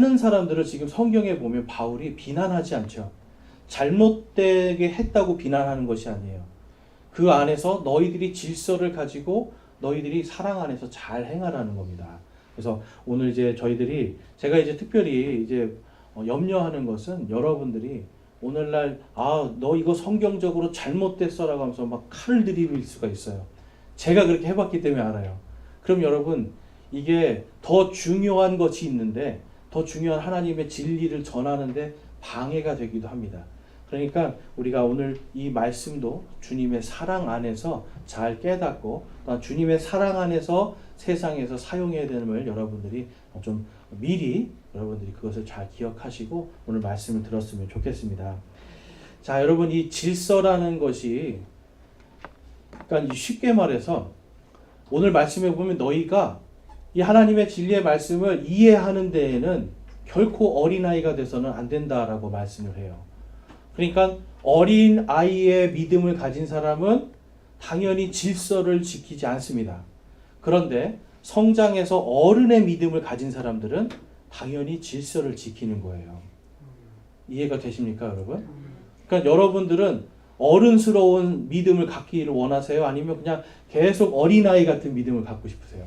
많은 사람들을 지금 성경에 보면 바울이 비난하지 않죠. 잘못되게 했다고 비난하는 것이 아니에요. 그 안에서 너희들이 질서를 가지고 너희들이 사랑 안에서 잘 행하라는 겁니다. 그래서 오늘 이제 저희들이 제가 이제 특별히 이제 염려하는 것은 여러분들이 오늘날 너 이거 성경적으로 잘못됐어라고 하면서 막 칼을 들이밀 수가 있어요. 제가 그렇게 해봤기 때문에 알아요. 그럼 여러분 이게 더 중요한 것이 있는데 더 중요한 하나님의 진리를 전하는데 방해가 되기도 합니다. 그러니까 우리가 오늘 이 말씀도 주님의 사랑 안에서 잘 깨닫고 주님의 사랑 안에서 세상에서 사용해야 되는 여러분들이 좀 미리 여러분들이 그것을 잘 기억하시고 오늘 말씀을 들었으면 좋겠습니다. 자, 여러분 이 질서라는 것이 그러니까 쉽게 말해서 오늘 말씀에 보면 너희가 이 하나님의 진리의 말씀을 이해하는 데에는 결코 어린아이가 돼서는 안 된다라고 말씀을 해요. 그러니까 어린 아이의 믿음을 가진 사람은 당연히 질서를 지키지 않습니다. 그런데 성장해서 어른의 믿음을 가진 사람들은 당연히 질서를 지키는 거예요. 이해가 되십니까, 여러분? 그러니까 여러분들은 어른스러운 믿음을 갖기를 원하세요? 아니면 그냥 계속 어린아이 같은 믿음을 갖고 싶으세요?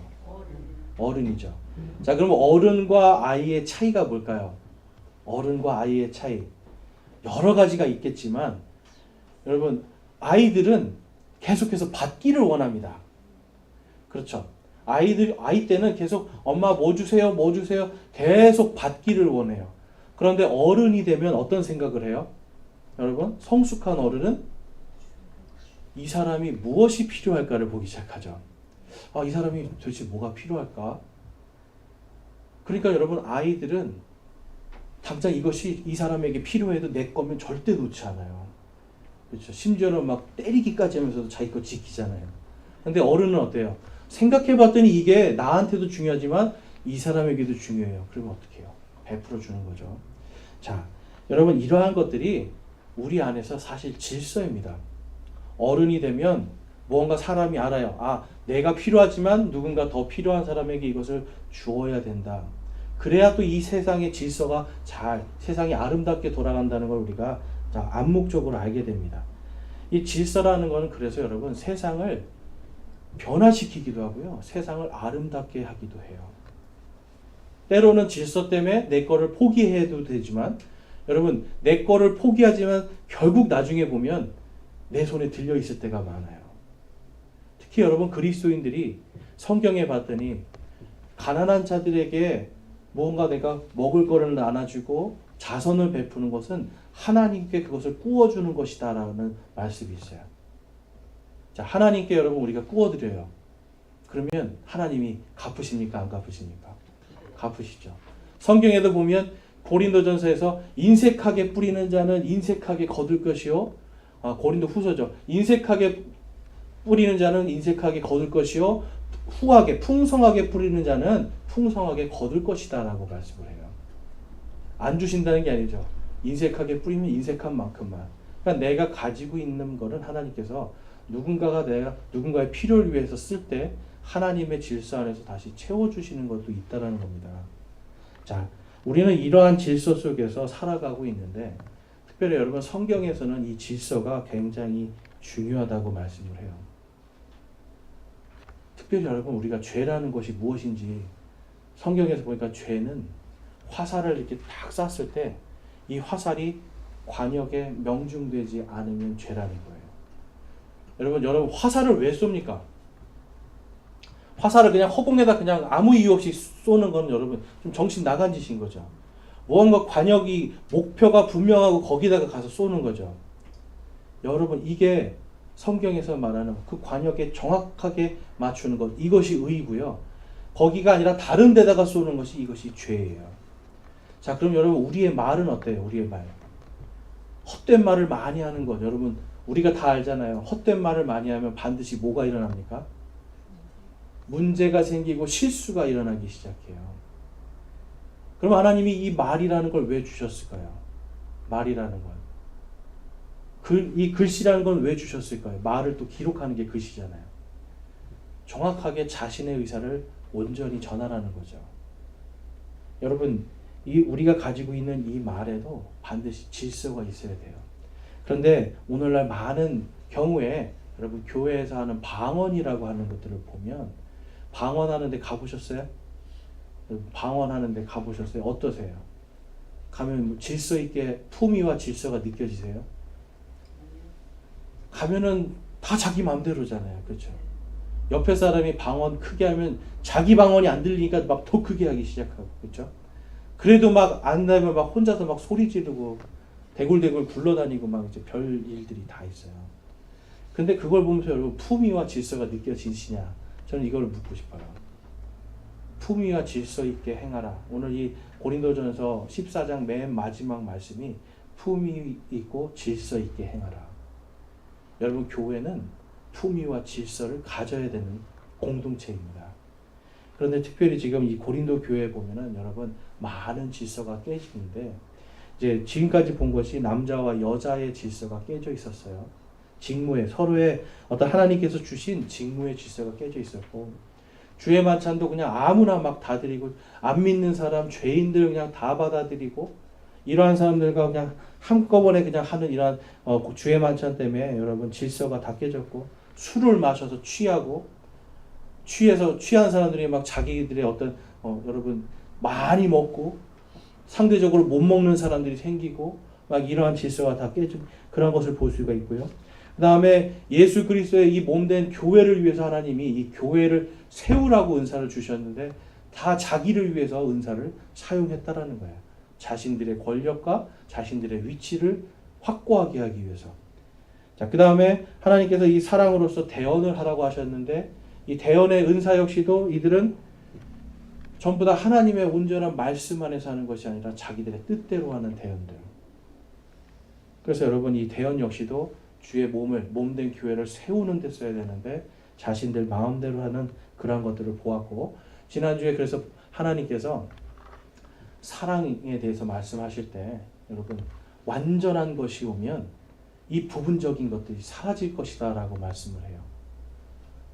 어른이죠. 자, 그럼 어른과 아이의 차이가 뭘까요? 어른과 아이의 차이. 여러 가지가 있겠지만, 여러분, 아이들은 계속해서 받기를 원합니다. 그렇죠. 아이 때는 계속 엄마 뭐 주세요, 뭐 주세요. 계속 받기를 원해요. 그런데 어른이 되면 어떤 생각을 해요? 여러분, 성숙한 어른은 이 사람이 무엇이 필요할까를 보기 시작하죠. 이 사람이 도대체 뭐가 필요할까? 그러니까 여러분, 아이들은 당장 이것이 이 사람에게 필요해도 내 거면 절대 놓지 않아요. 그렇죠. 심지어는 막 때리기까지 하면서도 자기 거 지키잖아요. 근데 어른은 어때요? 생각해 봤더니 이게 나한테도 중요하지만 이 사람에게도 중요해요. 그러면 어떻게 해요? 베풀어 주는 거죠. 자, 여러분 이러한 것들이 우리 안에서 사실 질서입니다. 어른이 되면 무언가 사람이 알아요. 내가 필요하지만 누군가 더 필요한 사람에게 이것을 주어야 된다. 그래야 또 이 세상의 질서가 세상이 아름답게 돌아간다는 걸 우리가 암묵적으로 알게 됩니다. 이 질서라는 것은 그래서 여러분 세상을 변화시키기도 하고요. 세상을 아름답게 하기도 해요. 때로는 질서 때문에 내 거를 포기해도 되지만 여러분 내 거를 포기하지만 결국 나중에 보면 내 손에 들려 있을 때가 많아요. 특히 여러분 그리스도인들이 성경에 봤더니 가난한 자들에게 뭔가 내가 먹을 거를 나눠주고 자선을 베푸는 것은 하나님께 그것을 꾸어주는 것이다 라는 말씀이 있어요. 자, 하나님께 여러분 우리가 꾸어드려요. 그러면 하나님이 갚으십니까? 안 갚으십니까? 갚으시죠. 성경에도 보면 고린도전서에서 인색하게 뿌리는 자는 인색하게 거둘 것이요. 고린도 후서죠. 인색하게 뿌리는 자는 인색하게 거둘 것이요. 후하게 풍성하게 뿌리는 자는 풍성하게 거둘 것이다 라고 말씀을 해요. 안 주신다는 게 아니죠. 인색하게 뿌리면 인색한 만큼만. 그러니까 내가 가지고 있는 거는 하나님께서 누군가의 필요를 위해서 쓸 때 하나님의 질서 안에서 다시 채워주시는 것도 있다라는 겁니다. 자, 우리는 이러한 질서 속에서 살아가고 있는데 특별히 여러분 성경에서는 이 질서가 굉장히 중요하다고 말씀을 해요. 특별히 여러분 우리가 죄라는 것이 무엇인지 성경에서 보니까 죄는 화살을 이렇게 딱 쐈을 때 이 화살이 관역에 명중되지 않으면 죄라는 거예요. 여러분 화살을 왜 쏩니까? 화살을 그냥 허공에다 그냥 아무 이유 없이 쏘는 건 여러분 좀 정신 나간 짓인 거죠. 무언가 관역이 목표가 분명하고 거기다가 가서 쏘는 거죠. 여러분 이게 성경에서 말하는 그 관역에 정확하게 맞추는 것 이것이 의이고요. 거기가 아니라 다른 데다가 쏘는 것이 이것이 죄예요. 자, 그럼 여러분 우리의 말은 어때요? 우리의 말. 헛된 말을 많이 하는 것 여러분 우리가 다 알잖아요. 헛된 말을 많이 하면 반드시 뭐가 일어납니까? 문제가 생기고 실수가 일어나기 시작해요. 그럼 하나님이 이 말이라는 걸 왜 주셨을까요? 말이라는 걸. 이 글씨라는 건 왜 주셨을까요? 말을 또 기록하는 게 글씨잖아요. 정확하게 자신의 의사를 온전히 전하라는 거죠. 여러분 이 우리가 가지고 있는 이 말에도 반드시 질서가 있어야 돼요. 그런데 오늘날 많은 경우에 여러분 교회에서 하는 방언이라고 하는 것들을 보면 방언하는 데 가보셨어요? 방언하는 데 가보셨어요? 어떠세요? 가면 뭐 질서 있게 품위와 질서가 느껴지세요? 가면은 다 자기 마음대로잖아요. 그렇죠? 옆에 사람이 방언 크게 하면 자기 방언이 안 들리니까 막 더 크게 하기 시작하고, 그렇죠? 그래도 막 안 되면 막 혼자서 막 소리 지르고 대굴대굴 굴러다니고 막 이제 별 일들이 다 있어요. 근데 그걸 보면서 여러분 품위와 질서가 느껴지시냐? 저는 이걸 묻고 싶어요. 품위와 질서 있게 행하라. 오늘 이 고린도전서 14장 맨 마지막 말씀이 품위 있고 질서 있게 행하라. 여러분 교회는 품위와 질서를 가져야 되는 공동체입니다. 그런데 특별히 지금 이 고린도 교회에 보면은 여러분 많은 질서가 깨지는데 이제 지금까지 본 것이 남자와 여자의 질서가 깨져 있었어요. 직무에 서로의 어떤 하나님께서 주신 직무의 질서가 깨져 있었고 주의 만찬도 그냥 아무나 막 다 드리고 안 믿는 사람 죄인들 그냥 다 받아들이고 이러한 사람들과 그냥 한꺼번에 그냥 하는 이러한 주의 만찬 때문에 여러분 질서가 다 깨졌고 술을 마셔서 취하고 취해서 취한 사람들이 막 자기들의 어떤 여러분 많이 먹고 상대적으로 못 먹는 사람들이 생기고 막 이러한 질서가 다 깨진 그런 것을 볼 수가 있고요. 그 다음에 예수 그리스도의 이 몸된 교회를 위해서 하나님이 이 교회를 세우라고 은사를 주셨는데 다 자기를 위해서 은사를 사용했다라는 거예요. 자신들의 권력과 자신들의 위치를 확고하게 하기 위해서. 자, 그 다음에 하나님께서 이 사랑으로서 대언을 하라고 하셨는데 이 대언의 은사 역시도 이들은 전부 다 하나님의 온전한 말씀 안에서 하는 것이 아니라 자기들의 뜻대로 하는 대언들. 그래서 여러분 이 대언 역시도 주의 몸된 교회를 세우는 데 써야 되는데 자신들 마음대로 하는 그러한 것들을 보았고 지난주에 그래서 하나님께서 사랑에 대해서 말씀하실 때 여러분 완전한 것이 오면 이 부분적인 것들이 사라질 것이다 라고 말씀을 해요.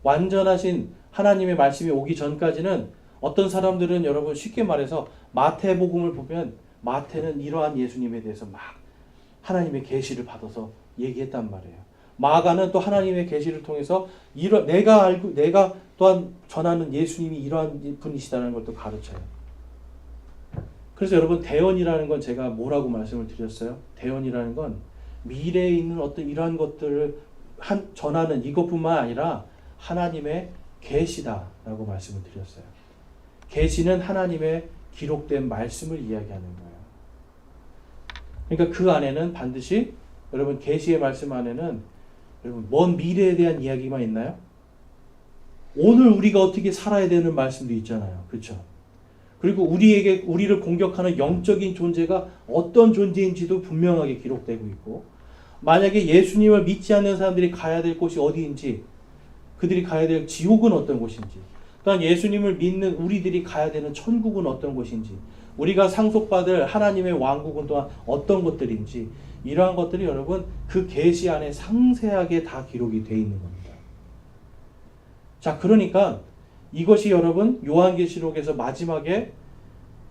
완전하신 하나님의 말씀이 오기 전까지는 어떤 사람들은 여러분 쉽게 말해서 마태복음을 보면 마태는 이러한 예수님에 대해서 막 하나님의 계시를 받아서 얘기했단 말이에요. 마가는 또 하나님의 계시를 통해서 내가 또한 전하는 예수님이 이러한 분이시다는 걸 또 가르쳐요. 그래서 여러분 대언이라는 건 제가 뭐라고 말씀을 드렸어요? 대언이라는 건 미래에 있는 어떤 이러한 것들을 전하는 이것뿐만 아니라 하나님의 계시다라고 말씀을 드렸어요. 계시는 하나님의 기록된 말씀을 이야기하는 거예요. 그러니까 그 안에는 반드시 여러분 계시의 말씀 안에는 여러분 먼 미래에 대한 이야기만 있나요? 오늘 우리가 어떻게 살아야 되는 말씀도 있잖아요. 그렇죠? 그리고 우리를 공격하는 영적인 존재가 어떤 존재인지도 분명하게 기록되고 있고 만약에 예수님을 믿지 않는 사람들이 가야 될 곳이 어디인지 그들이 가야 될 지옥은 어떤 곳인지 또한 예수님을 믿는 우리들이 가야 되는 천국은 어떤 곳인지 우리가 상속받을 하나님의 왕국은 또한 어떤 것들인지 이러한 것들이 여러분 그 계시 안에 상세하게 다 기록이 되어 있는 겁니다. 자, 그러니까 이것이 여러분 요한계시록에서 마지막에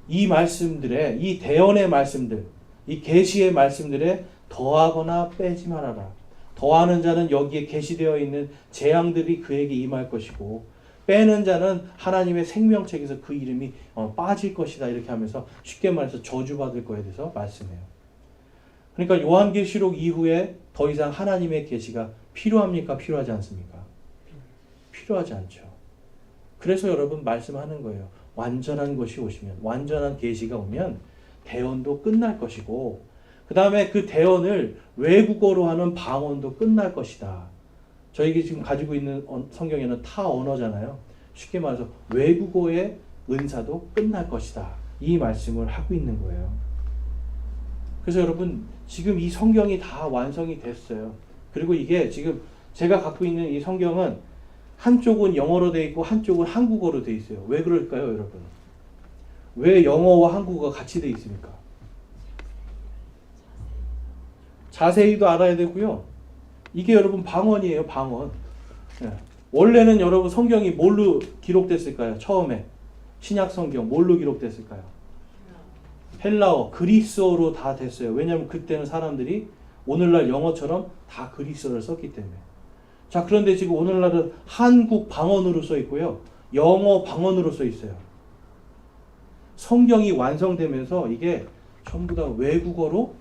이 말씀들의 이 대언의 말씀들 이 계시의 말씀들에 더하거나 빼지 말아라. 더하는 자는 여기에 계시되어 있는 재앙들이 그에게 임할 것이고 빼는 자는 하나님의 생명책에서 그 이름이 빠질 것이다. 이렇게 하면서 쉽게 말해서 저주받을 거에 대해서 말씀해요. 그러니까 요한계시록 이후에 더 이상 하나님의 계시가 필요합니까? 필요하지 않습니까? 필요하지 않죠. 그래서 여러분 말씀하는 거예요. 완전한 것이 오시면 완전한 계시가 오면 대언도 끝날 것이고 그 다음에 그 대언을 외국어로 하는 방언도 끝날 것이다. 저희가 지금 가지고 있는 성경에는 타 언어잖아요. 쉽게 말해서 외국어의 은사도 끝날 것이다. 이 말씀을 하고 있는 거예요. 그래서 여러분 지금 이 성경이 다 완성이 됐어요. 그리고 이게 지금 제가 갖고 있는 이 성경은 한쪽은 영어로 되어 있고 한쪽은 한국어로 되어 있어요. 왜 그럴까요, 여러분? 왜 영어와 한국어가 같이 되어 있습니까? 자세히도 알아야 되고요. 이게 여러분 방언이에요, 방언. 예. 원래는 여러분 성경이 뭘로 기록됐을까요? 처음에 신약 성경 뭘로 기록됐을까요? 헬라어, 그리스어로 다 됐어요. 왜냐하면 그때는 사람들이 오늘날 영어처럼 다 그리스어를 썼기 때문에. 자, 그런데 지금 오늘날은 한국 방언으로 써 있고요. 영어 방언으로 써 있어요. 성경이 완성되면서 이게 전부 다 외국어로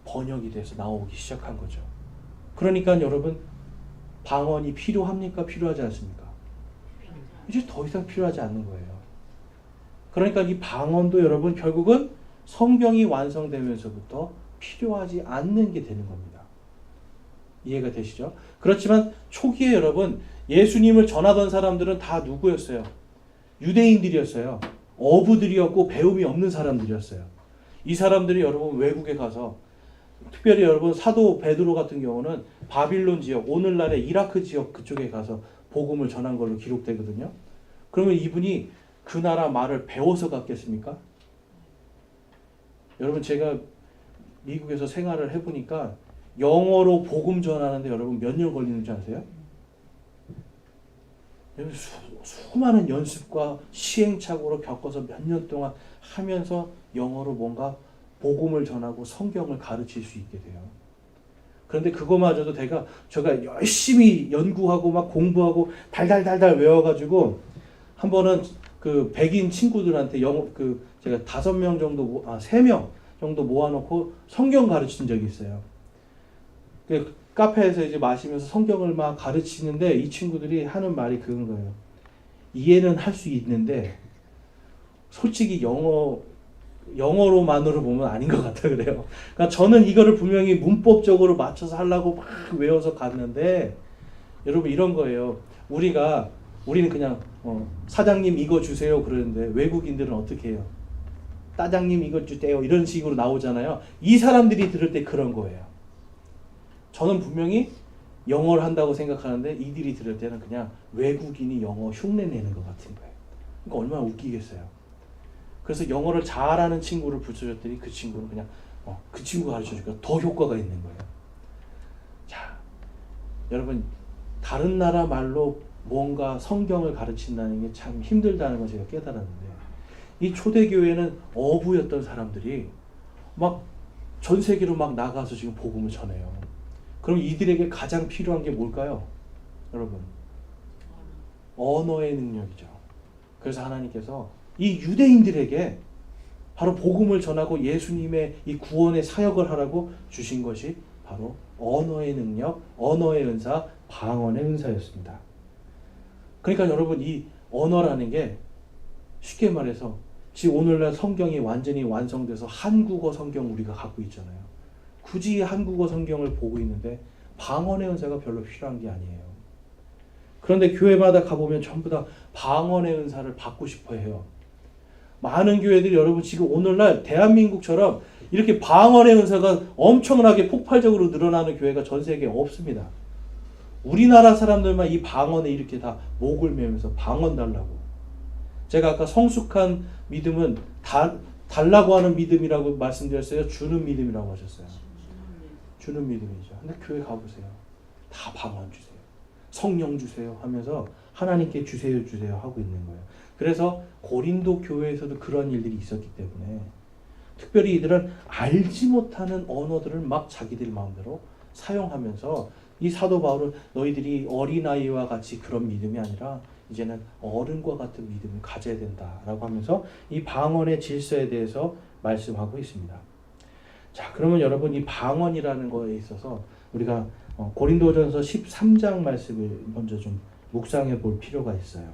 번역이 돼서 나오기 시작한 거죠. 그러니까 여러분, 방언이 필요합니까? 필요하지 않습니까? 이제 더 이상 필요하지 않는 거예요. 그러니까 이 방언도 여러분 결국은 성경이 완성되면서부터 필요하지 않는 게 되는 겁니다. 이해가 되시죠? 그렇지만 초기에 여러분 예수님을 전하던 사람들은 다 누구였어요? 유대인들이었어요. 어부들이었고 배움이 없는 사람들이었어요. 이 사람들이 여러분 외국에 가서 특별히 여러분 사도 베드로 같은 경우는 바빌론 지역, 오늘날의 이라크 지역 그쪽에 가서 복음을 전한 걸로 기록되거든요. 그러면 이분이 그 나라 말을 배워서 갔겠습니까? 여러분 제가 미국에서 생활을 해보니까 영어로 복음 전하는데 여러분 몇 년 걸리는 줄 아세요? 수많은 연습과 시행착오로 겪어서 몇 년 동안 하면서 영어로 뭔가 복음을 전하고 성경을 가르칠 수 있게 돼요. 그런데 그거마저도 제가 열심히 연구하고 막 공부하고 달달달달 외워가지고 한 번은 그 백인 친구들한테 제가 5명 정도 3명 정도 모아놓고 성경 가르친 적이 있어요. 그 카페에서 이제 마시면서 성경을 막 가르치는데 이 친구들이 하는 말이 그런 거예요. 이해는 할 수 있는데 솔직히 영어로만으로 보면 아닌 것 같아 그래요. 그러니까 저는 이거를 분명히 문법적으로 맞춰서 하려고 막 외워서 갔는데 여러분 이런 거예요. 우리는 그냥 사장님 이거 주세요 그러는데 외국인들은 어떻게 해요? 따장님 이거 주세요 이런 식으로 나오잖아요. 이 사람들이 들을 때 그런 거예요. 저는 분명히 영어를 한다고 생각하는데 이들이 들을 때는 그냥 외국인이 영어 흉내 내는 것 같은 거예요. 그러니까 얼마나 웃기겠어요. 그래서 영어를 잘하는 친구를 붙여줬더니 그 친구는 그냥 그 친구 가르쳐주니까 더 효과가 있는 거예요. 자, 여러분 다른 나라 말로 뭔가 성경을 가르친다는 게 참 힘들다는 걸 제가 깨달았는데 이 초대교회는 어부였던 사람들이 막 전 세계로 막 나가서 지금 복음을 전해요. 그럼 이들에게 가장 필요한 게 뭘까요? 여러분 언어의 능력이죠. 그래서 하나님께서 이 유대인들에게 바로 복음을 전하고 예수님의 이 구원의 사역을 하라고 주신 것이 바로 언어의 능력, 언어의 은사, 방언의 은사였습니다. 그러니까 여러분 이 언어라는 게 쉽게 말해서 지금 오늘날 성경이 완전히 완성돼서 한국어 성경 우리가 갖고 있잖아요. 굳이 한국어 성경을 보고 있는데 방언의 은사가 별로 필요한 게 아니에요. 그런데 교회마다 가보면 전부 다 방언의 은사를 받고 싶어 해요. 많은 교회들이 여러분 지금 오늘날 대한민국처럼 이렇게 방언의 은사가 엄청나게 폭발적으로 늘어나는 교회가 전 세계에 없습니다. 우리나라 사람들만 이 방언에 이렇게 다 목을 매면서 방언 달라고. 제가 아까 성숙한 믿음은 달라고 하는 믿음이라고 말씀드렸어요? 주는 믿음이라고 하셨어요? 주는 믿음이죠. 근데 교회 가보세요. 다 방언 주세요. 성령 주세요 하면서 하나님께 주세요 하고 있는 거예요. 그래서 고린도 교회에서도 그런 일들이 있었기 때문에 특별히 이들은 알지 못하는 언어들을 막 자기들 마음대로 사용하면서 이 사도 바울은 너희들이 어린아이와 같이 그런 믿음이 아니라 이제는 어른과 같은 믿음을 가져야 된다라고 하면서 이 방언의 질서에 대해서 말씀하고 있습니다. 자, 그러면 여러분 이 방언이라는 거에 있어서 우리가 고린도전서 13장 말씀을 먼저 좀 묵상해 볼 필요가 있어요.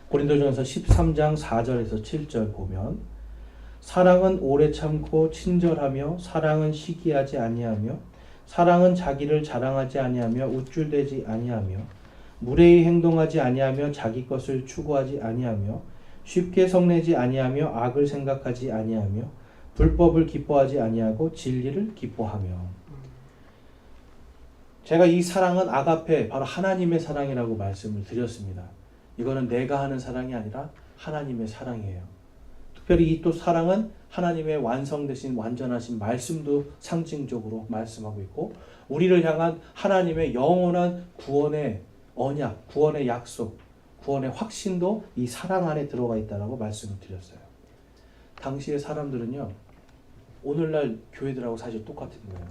고린도전서 13장 4절에서 7절 보면 사랑은 오래 참고 친절하며 사랑은 시기하지 아니하며 사랑은 자기를 자랑하지 아니하며 우쭐대지 아니하며 무례히 행동하지 아니하며 자기 것을 추구하지 아니하며 쉽게 성내지 아니하며 악을 생각하지 아니하며 불법을 기뻐하지 아니하고 진리를 기뻐하며. 제가 이 사랑은 아가페 바로 하나님의 사랑이라고 말씀을 드렸습니다. 이거는 내가 하는 사랑이 아니라 하나님의 사랑이에요. 특별히 이 또 사랑은 하나님의 완성되신 완전하신 말씀도 상징적으로 말씀하고 있고 우리를 향한 하나님의 영원한 구원의 언약, 구원의 약속, 구원의 확신도 이 사랑 안에 들어가 있다라고 말씀을 드렸어요. 당시의 사람들은요, 오늘날 교회들하고 사실 똑같은 거예요.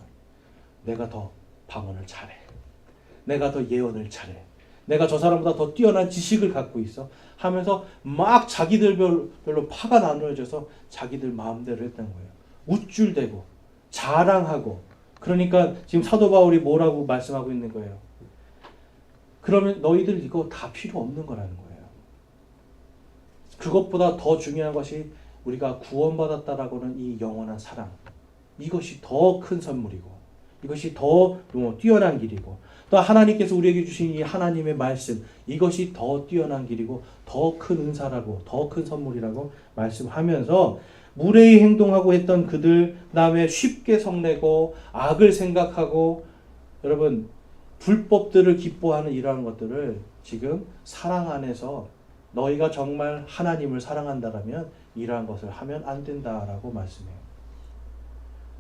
내가 더 방언을 잘해. 내가 더 예언을 잘해. 내가 저 사람보다 더 뛰어난 지식을 갖고 있어. 하면서 막 자기들별로 파가 나누어져서 자기들 마음대로 했던 거예요. 우쭐대고 자랑하고. 그러니까 지금 사도 바울이 뭐라고 말씀하고 있는 거예요. 그러면 너희들 이거 다 필요 없는 거라는 거예요. 그것보다 더 중요한 것이 우리가 구원받았다라고는 이 영원한 사랑. 이것이 더 큰 선물이고 이것이 더 뛰어난 길이고 또 하나님께서 우리에게 주신 이 하나님의 말씀 이것이 더 뛰어난 길이고 더 큰 은사라고 더 큰 선물이라고 말씀하면서 무례히 행동하고 했던 그들 그다음에 쉽게 성내고 악을 생각하고 여러분 불법들을 기뻐하는 이러한 것들을 지금 사랑 안에서 너희가 정말 하나님을 사랑한다라면 이러한 것을 하면 안 된다라고 말씀해요.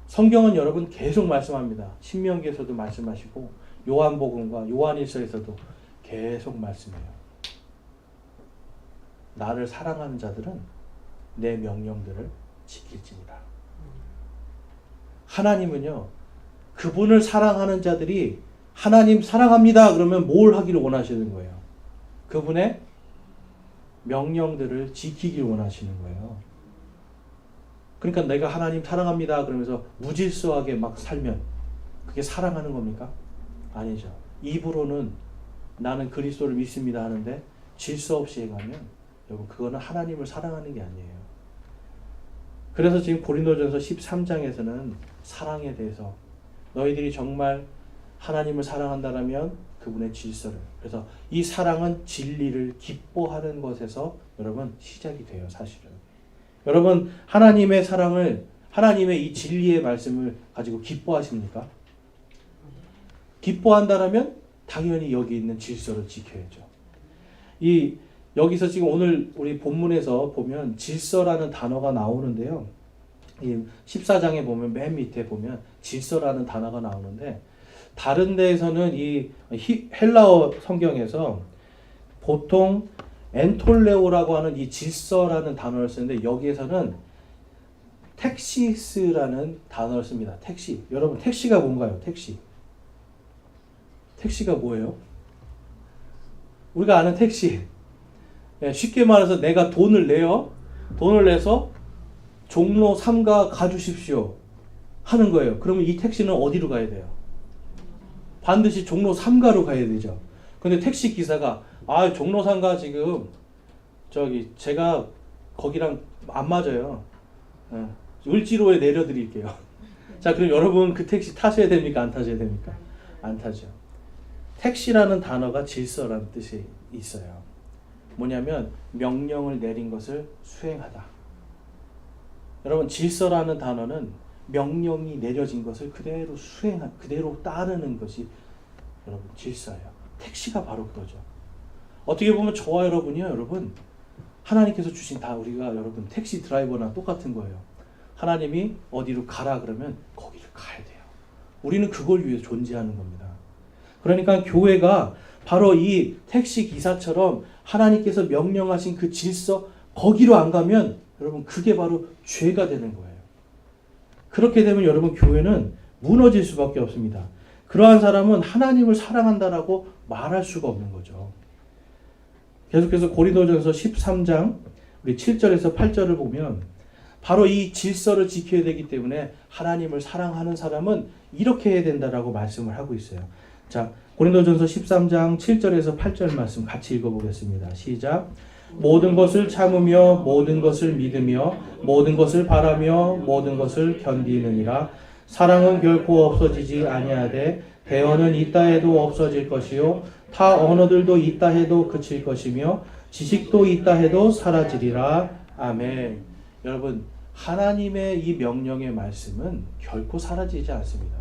성경은 여러분 계속 말씀합니다. 신명기에서도 말씀하시고 요한복음과 요한일서에서도 계속 말씀해요. 나를 사랑하는 자들은 내 명령들을 지킬지니라. 하나님은요, 그분을 사랑하는 자들이 하나님 사랑합니다 그러면 뭘 하기를 원하시는 거예요? 그분의 명령들을 지키길 원하시는 거예요. 그러니까 내가 하나님 사랑합니다 그러면서 무질서하게 막 살면 그게 사랑하는 겁니까? 아니죠. 입으로는 나는 그리스도를 믿습니다 하는데 질서 없이 행하면 여러분 그거는 하나님을 사랑하는 게 아니에요. 그래서 지금 고린도전서 13장에서는 사랑에 대해서 너희들이 정말 하나님을 사랑한다면 그분의 질서를, 그래서 이 사랑은 진리를 기뻐하는 것에서 여러분 시작이 돼요. 사실은 여러분 하나님의 사랑을, 하나님의 이 진리의 말씀을 가지고 기뻐하십니까? 기뻐한다면 당연히 여기 있는 질서를 지켜야죠. 여기서 지금 오늘 우리 본문에서 보면 질서라는 단어가 나오는데요. 이 14장에 보면 맨 밑에 보면 질서라는 단어가 나오는데 다른 데에서는 이 헬라어 성경에서 보통 엔톨레오라고 하는 이 질서라는 단어를 쓰는데 여기에서는 택시스라는 단어를 씁니다. 택시. 여러분 택시가 뭔가요? 택시가 뭐예요? 우리가 아는 택시. 쉽게 말해서 내가 돈을 내서 종로 3가 가주십시오 하는 거예요. 그러면 이 택시는 어디로 가야 돼요? 반드시 종로 3가로 가야 되죠. 근데 택시 기사가 종로 3가 지금 제가 거기랑 안 맞아요. 을지로에 내려드릴게요. 자, 그럼 여러분 그 택시 타셔야 됩니까? 안 타셔야 됩니까? 안 타죠. 택시라는 단어가 질서라는 뜻이 있어요. 뭐냐면 명령을 내린 것을 수행하다. 여러분 질서라는 단어는 명령이 내려진 것을 그대로 따르는 것이 여러분 질서예요. 택시가 바로 그거죠. 어떻게 보면 저와 여러분이요, 여러분 하나님께서 주신 다 우리가 여러분 택시 드라이버랑 똑같은 거예요. 하나님이 어디로 가라 그러면 거기를 가야 돼요. 우리는 그걸 위해서 존재하는 겁니다. 그러니까 교회가 바로 이 택시 기사처럼 하나님께서 명령하신 그 질서 거기로 안 가면 여러분 그게 바로 죄가 되는 거예요. 그렇게 되면 여러분 교회는 무너질 수밖에 없습니다. 그러한 사람은 하나님을 사랑한다라고 말할 수가 없는 거죠. 계속해서 고린도전서 13장 우리 7절에서 8절을 보면 바로 이 질서를 지켜야 되기 때문에 하나님을 사랑하는 사람은 이렇게 해야 된다라고 말씀을 하고 있어요. 자, 고린도전서 13장 7절에서 8절 말씀 같이 읽어보겠습니다. 시작. 모든 것을 참으며 모든 것을 믿으며 모든 것을 바라며 모든 것을 견디느니라. 사랑은 결코 없어지지 아니하되 대언은 있다 해도 없어질 것이요 타 언어들도 있다 해도 그칠 것이며 지식도 있다 해도 사라지리라. 아멘. 여러분 하나님의 이 명령의 말씀은 결코 사라지지 않습니다.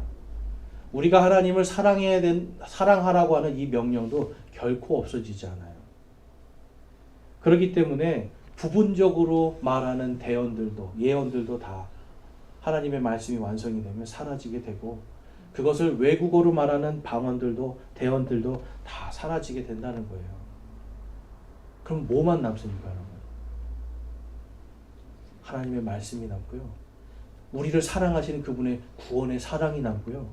우리가 하나님을 사랑하라고 하는 이 명령도 결코 없어지지 않아요. 그렇기 때문에 부분적으로 말하는 대언들도 예언들도 다 하나님의 말씀이 완성이 되면 사라지게 되고 그것을 외국어로 말하는 방언들도 대언들도 다 사라지게 된다는 거예요. 그럼 뭐만 남습니까, 여러분? 하나님의 말씀이 남고요. 우리를 사랑하시는 그분의 구원의 사랑이 남고요.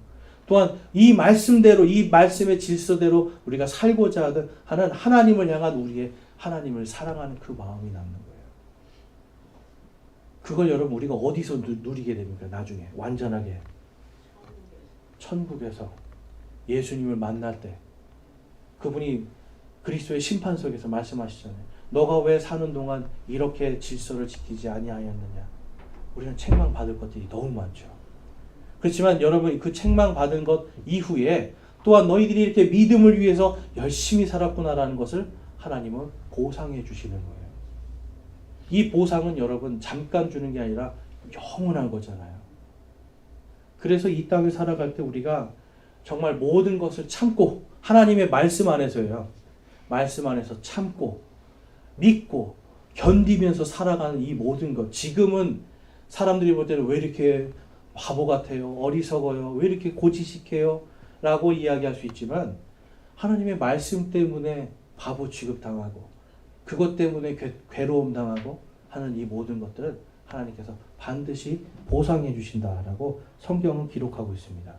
또한 이 말씀대로, 이 말씀의 질서대로 우리가 살고자 하는 하나님을 향한 우리의 하나님을 사랑하는 그 마음이 남는 거예요. 그걸 여러분 우리가 어디서 누리게 됩니까? 나중에 완전하게 천국에서 예수님을 만날 때 그분이 그리스도의 심판석에서 말씀하시잖아요. 너가 왜 사는 동안 이렇게 질서를 지키지 아니하였느냐. 우리는 책망받을 것들이 너무 많죠. 그렇지만 여러분 그 책망받은 것 이후에 또한 너희들이 이렇게 믿음을 위해서 열심히 살았구나라는 것을 하나님은 보상해 주시는 거예요. 이 보상은 여러분 잠깐 주는 게 아니라 영원한 거잖아요. 그래서 이 땅을 살아갈 때 우리가 정말 모든 것을 참고 하나님의 말씀 안에서요. 말씀 안에서 참고 믿고 견디면서 살아가는 이 모든 것. 지금은 사람들이 볼 때는 왜 이렇게 바보 같아요? 어리석어요? 왜 이렇게 고지식해요? 라고 이야기할 수 있지만 하나님의 말씀 때문에 바보 취급당하고 그것 때문에 괴로움 당하고 하는 이 모든 것들은 하나님께서 반드시 보상해 주신다라고 성경은 기록하고 있습니다.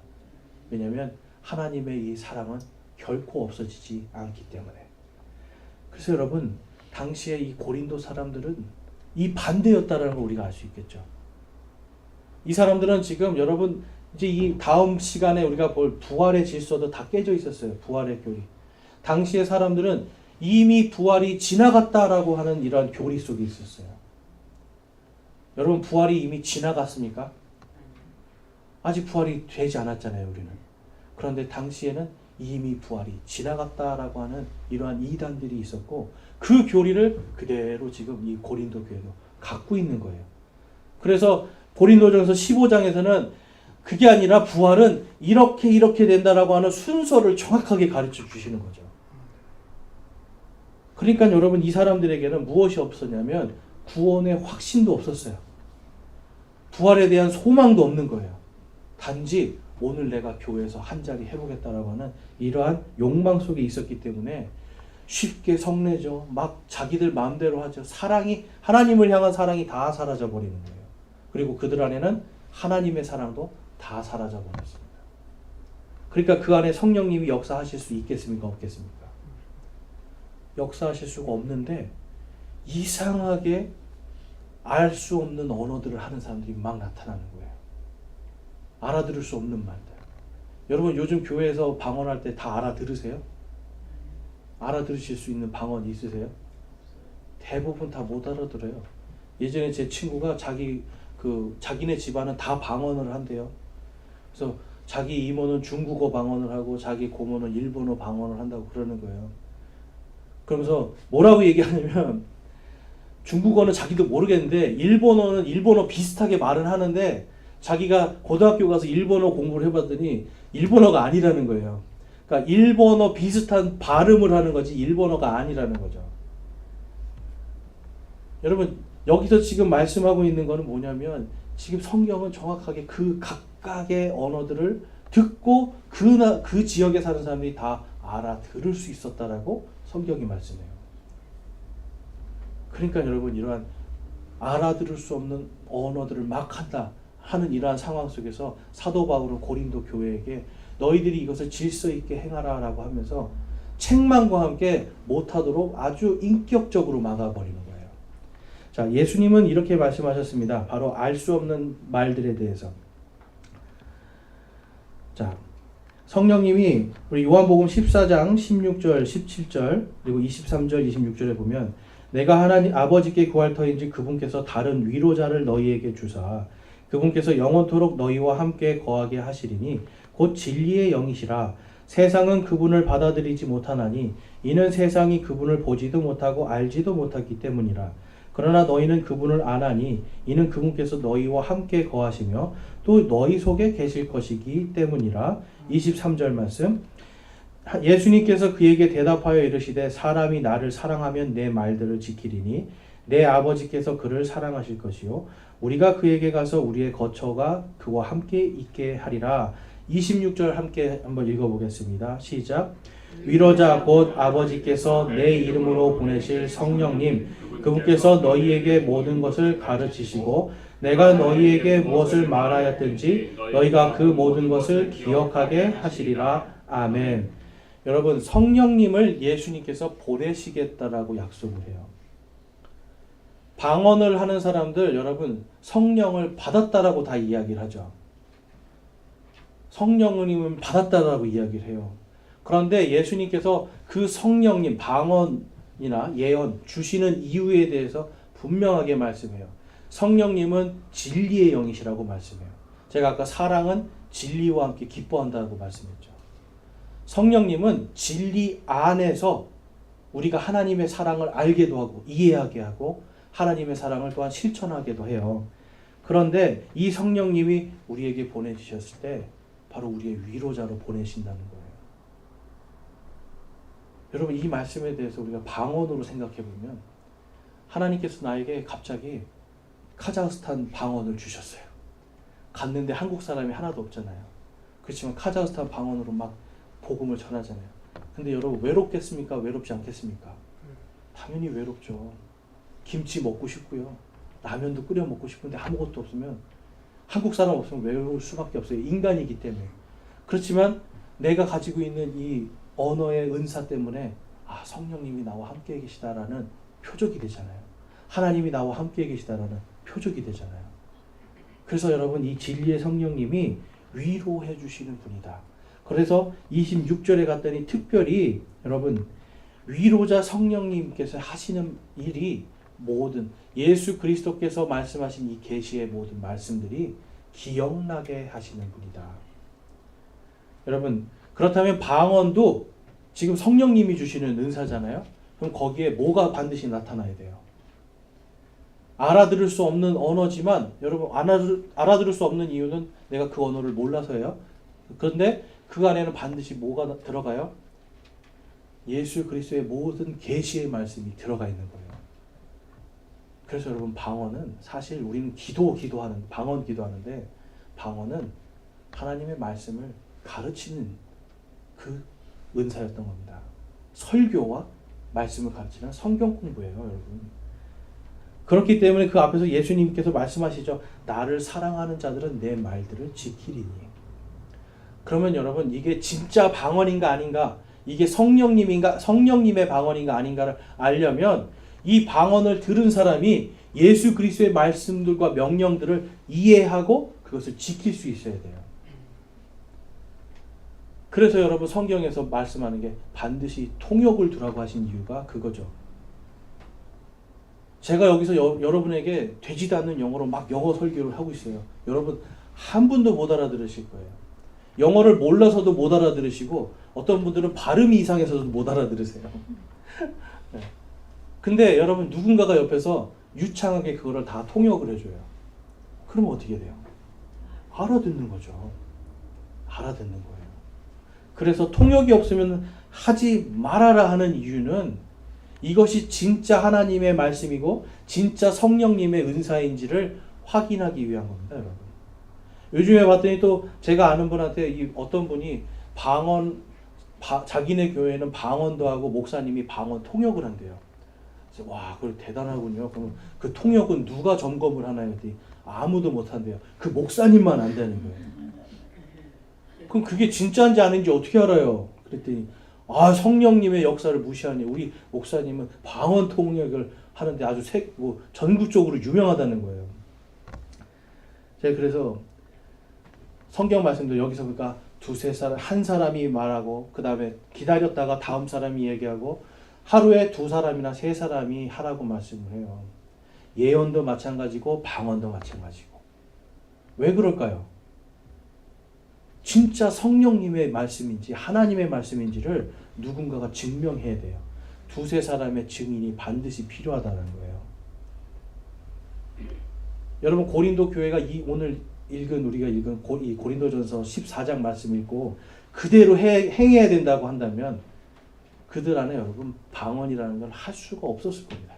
왜냐하면 하나님의 이 사랑은 결코 없어지지 않기 때문에. 그래서 여러분 당시에 이 고린도 사람들은 이 반대였다라는 걸 우리가 알 수 있겠죠. 이 사람들은 지금 여러분 이제 이 다음 시간에 우리가 볼 부활의 질서도 다 깨져 있었어요. 부활의 교리. 당시의 사람들은 이미 부활이 지나갔다라고 하는 이러한 교리 속에 있었어요. 여러분 부활이 이미 지나갔습니까? 아직 부활이 되지 않았잖아요, 우리는. 그런데 당시에는 이미 부활이 지나갔다라고 하는 이러한 이단들이 있었고 그 교리를 그대로 지금 이 고린도 교회도 갖고 있는 거예요. 그래서 고린도전서 15장에서는 그게 아니라 부활은 이렇게 된다라고 하는 순서를 정확하게 가르쳐 주시는 거죠. 그러니까 여러분 이 사람들에게는 무엇이 없었냐면 구원의 확신도 없었어요. 부활에 대한 소망도 없는 거예요. 단지 오늘 내가 교회에서 한 자리 해보겠다라고 하는 이러한 욕망 속에 있었기 때문에 쉽게 성내죠. 막 자기들 마음대로 하죠. 사랑이 하나님을 향한 사랑이 다 사라져 버리는 거예요. 그리고 그들 안에는 하나님의 사랑도 다 사라져 버렸습니다. 그러니까 그 안에 성령님이 역사하실 수 있겠습니까? 없겠습니까? 역사하실 수가 없는데 이상하게 알 수 없는 언어들을 하는 사람들이 막 나타나는 거예요. 알아들을 수 없는 말들. 여러분 요즘 교회에서 방언할 때 다 알아들으세요? 알아들으실 수 있는 방언 있으세요? 대부분 다 못 알아들어요. 예전에 제 친구가 자기네 집안은 다 방언을 한대요. 그래서 자기 이모는 중국어 방언을 하고 자기 고모는 일본어 방언을 한다고 그러는 거예요. 그러면서 뭐라고 얘기하냐면 중국어는 자기도 모르겠는데 일본어는 일본어 비슷하게 말은 하는데 자기가 고등학교 가서 일본어 공부를 해봤더니 일본어가 아니라는 거예요. 그러니까 일본어 비슷한 발음을 하는 거지 일본어가 아니라는 거죠. 여러분 여기서 지금 말씀하고 있는 거는 뭐냐면 지금 성경은 정확하게 그 각각의 언어들을 듣고 그 지역에 사는 사람들이 다 알아들을 수 있었다라고 성경이 말씀해요. 그러니까 여러분 이러한 알아들을 수 없는 언어들을 막 한다 하는 이러한 상황 속에서 사도 바울은 고린도 교회에게 너희들이 이것을 질서 있게 행하라 라고 하면서 책망과 함께 못하도록 아주 인격적으로 막아버리는 거예요. 자, 예수님은 이렇게 말씀하셨습니다. 바로 알 수 없는 말들에 대해서. 자, 성령님이 우리 요한복음 14장 16절 17절 그리고 23절 26절에 보면 내가 하나님 아버지께 구할 터인지 그분께서 다른 위로자를 너희에게 주사 그분께서 영원토록 너희와 함께 거하게 하시리니 곧 진리의 영이시라. 세상은 그분을 받아들이지 못하나니 이는 세상이 그분을 보지도 못하고 알지도 못하기 때문이라. 그러나 너희는 그분을 아나니 이는 그분께서 너희와 함께 거하시며 또 너희 속에 계실 것이기 때문이라. 23절 말씀 예수님께서 그에게 대답하여 이르시되 사람이 나를 사랑하면 내 말들을 지키리니 내 아버지께서 그를 사랑하실 것이요 우리가 그에게 가서 우리의 거처가 그와 함께 있게 하리라. 26절 함께 한번 읽어보겠습니다. 시작. 위로자 곧 아버지께서 내 이름으로 보내실 성령님 그분께서 너희에게 모든 것을 가르치시고 내가 너희에게 무엇을 말하였든지 너희가 그 모든 것을 기억하게 하시리라. 아멘. 여러분, 성령님을 예수님께서 보내시겠다라고 약속을 해요. 방언을 하는 사람들, 여러분, 성령을 받았다라고 다 이야기를 하죠. 성령님을 받았다라고 이야기를 해요. 그런데 예수님께서 그 성령님, 방언이나 예언 주시는 이유에 대해서 분명하게 말씀해요. 성령님은 진리의 영이시라고 말씀해요. 제가 아까 사랑은 진리와 함께 기뻐한다고 말씀했죠. 성령님은 진리 안에서 우리가 하나님의 사랑을 알게도 하고 이해하게 하고 하나님의 사랑을 또한 실천하게도 해요. 그런데 이 성령님이 우리에게 보내주셨을 때 바로 우리의 위로자로 보내신다는 거예요. 여러분, 이 말씀에 대해서 우리가 방언으로 생각해 보면 하나님께서 나에게 갑자기 카자흐스탄 방언을 주셨어요. 갔는데 한국 사람이 하나도 없잖아요. 그렇지만 카자흐스탄 방언으로 막 복음을 전하잖아요. 근데 여러분, 외롭겠습니까? 외롭지 않겠습니까? 당연히 외롭죠. 김치 먹고 싶고요. 라면도 끓여 먹고 싶은데 아무것도 없으면, 한국 사람 없으면 외로울 수밖에 없어요. 인간이기 때문에. 그렇지만 내가 가지고 있는 이 언어의 은사 때문에 성령님이 나와 함께 계시다라는 표적이 되잖아요. 하나님이 나와 함께 계시다라는 표적이 되잖아요. 그래서 여러분, 이 진리의 성령님이 위로해 주시는 분이다. 그래서 26절에 갔더니 특별히 여러분, 위로자 성령님께서 하시는 일이 모든 예수 그리스도께서 말씀하신 이 계시의 모든 말씀들이 기억나게 하시는 분이다. 여러분, 그렇다면 방언도 지금 성령님이 주시는 은사잖아요. 그럼 거기에 뭐가 반드시 나타나야 돼요? 알아들을 수 없는 언어지만, 여러분, 알아들을 수 없는 이유는 내가 그 언어를 몰라서예요. 그런데 그 안에는 반드시 뭐가 들어가요? 예수 그리스도의 모든 계시의 말씀이 들어가 있는 거예요. 그래서 여러분, 방언은 사실 우리는 방언 기도하는데, 방언은 하나님의 말씀을 가르치는 그 은사였던 겁니다. 설교와 말씀을 가르치는 성경 공부예요, 여러분. 그렇기 때문에 그 앞에서 예수님께서 말씀하시죠. 나를 사랑하는 자들은 내 말들을 지키리니. 그러면 여러분, 이게 진짜 방언인가 아닌가, 이게 성령님의 방언인가 아닌가를 알려면 이 방언을 들은 사람이 예수 그리스도의 말씀들과 명령들을 이해하고 그것을 지킬 수 있어야 돼요. 그래서 여러분, 성경에서 말씀하는 게 반드시 통역을 두라고 하신 이유가 그거죠. 제가 여기서 여러분에게 되지도 않는 영어로 막 영어 설교를 하고 있어요. 여러분, 한 분도 못 알아들으실 거예요. 영어를 몰라서도 못 알아들으시고, 어떤 분들은 발음이 이상해서도 못 알아들으세요. 네. 근데 여러분, 누군가가 옆에서 유창하게 그거를 다 통역을 해줘요. 그러면 어떻게 돼요? 알아듣는 거죠. 알아듣는 거예요. 그래서 통역이 없으면 하지 말아라 하는 이유는 이것이 진짜 하나님의 말씀이고 진짜 성령님의 은사인지를 확인하기 위한 겁니다, 여러분. 요즘에 봤더니 또 제가 아는 분한테 어떤 분이 자기네 교회는 방언도 하고 목사님이 방언 통역을 한대요. 그래서 와, 그래 대단하군요. 그럼 그 통역은 누가 점검을 하나요? 했더니 아무도 못 한대요. 그 목사님만 안다는 거예요. 그럼 그게 진짜인지 아닌지 어떻게 알아요? 그랬더니 성령님의 역사를 무시하니 우리 목사님은 방언 통역을 하는데 아주 전국적으로 유명하다는 거예요. 제가 그래서 성경 말씀도 여기서 그러니까 한 사람이 말하고 그 다음에 기다렸다가 다음 사람이 얘기하고 하루에 2사람이나 3사람이 하라고 말씀을 해요. 예언도 마찬가지고 방언도 마찬가지고. 왜 그럴까요? 진짜 성령님의 말씀인지 하나님의 말씀인지를 누군가가 증명해야 돼요. 2-3사람의 증인이 반드시 필요하다는 거예요. 여러분, 고린도 교회가 오늘 우리가 읽은 이 고린도전서 14장 말씀 읽고 그대로 행해야 된다고 한다면 그들 안에 여러분 방언이라는 걸 할 수가 없었을 겁니다.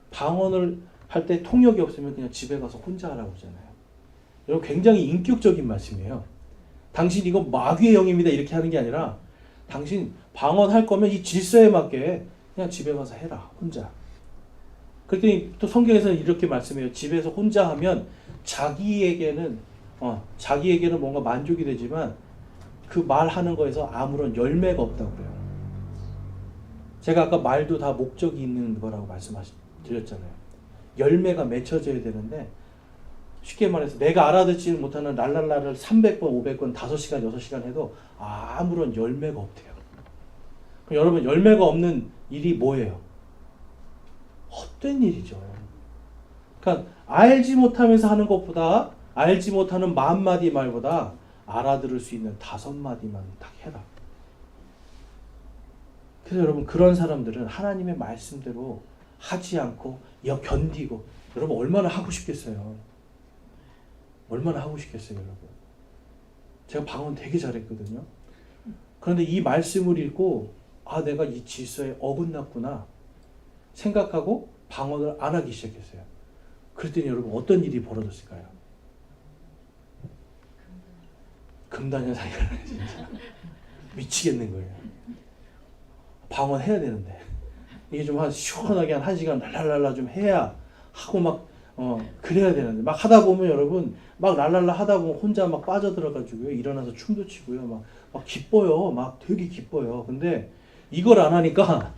방언을 할 때 통역이 없으면 그냥 집에 가서 혼자 하라고 하잖아요. 여러분, 굉장히 인격적인 말씀이에요. 당신 이거 마귀의 영입니다 이렇게 하는 게 아니라 당신 방언할 거면 이 질서에 맞게 그냥 집에 가서 해라. 혼자. 그랬더니 또 성경에서는 이렇게 말씀해요. 집에서 혼자 하면 자기에게는 뭔가 만족이 되지만 그 말하는 거에서 아무런 열매가 없다고 그래요. 제가 아까 말도 다 목적이 있는 거라고 말씀드렸잖아요. 열매가 맺혀져야 되는데 쉽게 말해서 내가 알아듣지 못하는 랄랄라를 300번, 500번, 5시간, 6시간 해도 아무런 열매가 없대요. 그럼 여러분 열매가 없는 일이 뭐예요? 헛된 일이죠. 그러니까 알지 못하면서 하는 것보다 알지 못하는 10,000마디 말보다 알아들을 수 있는 5마디만 딱 해라. 그래서 여러분 그런 사람들은 하나님의 말씀대로 하지 않고 견디고 여러분 얼마나 하고 싶겠어요. 얼마나 하고 싶겠어요, 여러분. 제가 방언 되게 잘했거든요. 그런데 이 말씀을 읽고 내가 이 질서에 어긋났구나 생각하고 방언을 안 하기 시작했어요. 그랬더니 여러분 어떤 일이 벌어졌을까요? 금단현상이 일어나요, 진짜. 미치겠는 거예요. 방언 해야 되는데 이게 좀 시원하게 한 1시간 랄랄랄라 좀 해야 하고 막 그래야 되는데 막 하다 보면 여러분 막 랄랄라 하다 보면 혼자 막 빠져들어가지고요. 일어나서 춤도 추고요. 막 기뻐요. 막 되게 기뻐요. 근데 이걸 안 하니까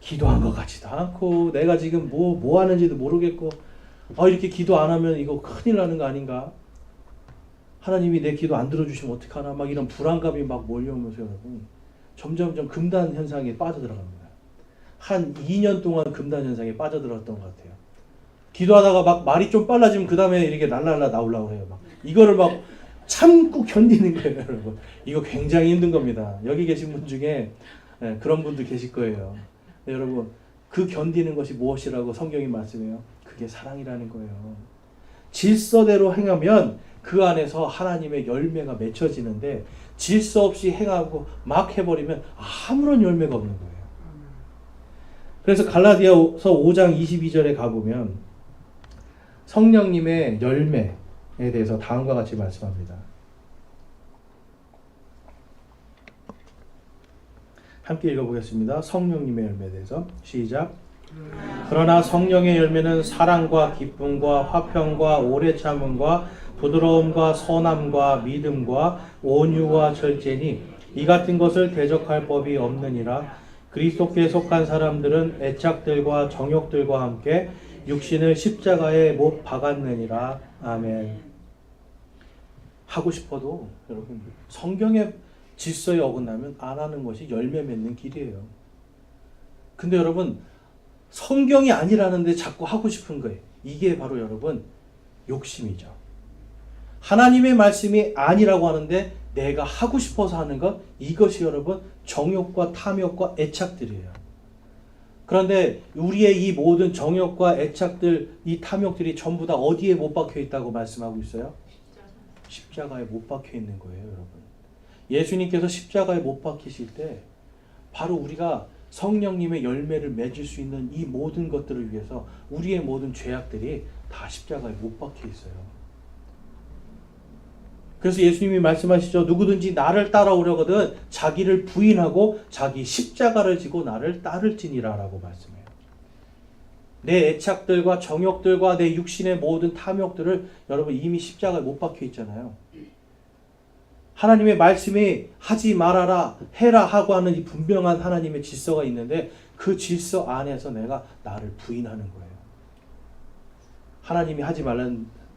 기도한 것 같지도 않고 내가 지금 뭐 하는지도 모르겠고 이렇게 기도 안 하면 이거 큰일 나는 거 아닌가? 하나님이 내 기도 안 들어주시면 어떡하나? 막 이런 불안감이 막 몰려오면서 여러분 점점점 금단 현상에 빠져들어갑니다. 한 2년 동안 금단 현상에 빠져들었던 것 같아요. 기도하다가 막 말이 좀 빨라지면 그 다음에 이렇게 랄랄라 나오려고 해요. 막 이거를 막 참고 견디는 거예요, 여러분. 이거 굉장히 힘든 겁니다. 여기 계신 분 중에 그런 분들 계실 거예요. 여러분 그 견디는 것이 무엇이라고 성경이 말씀해요? 그게 사랑이라는 거예요. 질서대로 행하면 그 안에서 하나님의 열매가 맺혀지는데 질서 없이 행하고 막 해버리면 아무런 열매가 없는 거예요. 그래서 갈라디아서 5장 22절에 가보면 성령님의 열매에 대해서 다음과 같이 말씀합니다. 함께 읽어보겠습니다. 성령님의 열매에 대해서 시작. 그러나 성령의 열매는 사랑과 기쁨과 화평과 오래 참음과 부드러움과 선함과 믿음과 온유와 절제니 이 같은 것을 대적할 법이 없느니라. 그리스도께 속한 사람들은 애착들과 정욕들과 함께 육신을 십자가에 못 박았느니라. 아멘. 하고 싶어도 여러분 성경의 질서에 어긋나면 안 하는 것이 열매 맺는 길이에요. 근데 여러분 성경이 아니라는데 자꾸 하고 싶은 거예요. 이게 바로 여러분 욕심이죠. 하나님의 말씀이 아니라고 하는데 내가 하고 싶어서 하는 것, 이것이 여러분 정욕과 탐욕과 애착들이에요. 그런데 우리의 이 모든 정욕과 애착들, 이 탐욕들이 전부 다 어디에 못 박혀 있다고 말씀하고 있어요? 십자가에 못 박혀 있는 거예요, 여러분. 예수님께서 십자가에 못 박히실 때 바로 우리가 성령님의 열매를 맺을 수 있는 이 모든 것들을 위해서 우리의 모든 죄악들이 다 십자가에 못 박혀 있어요. 그래서 예수님이 말씀하시죠. 누구든지 나를 따라오려거든 자기를 부인하고 자기 십자가를 지고 나를 따를지니라 라고 말씀해요. 내 애착들과 정욕들과 내 육신의 모든 탐욕들을 여러분 이미 십자가에 못 박혀 있잖아요. 하나님의 말씀이 하지 말아라 해라 하고 하는 이 분명한 하나님의 질서가 있는데 그 질서 안에서 내가 나를 부인하는 거예요. 하나님이 하지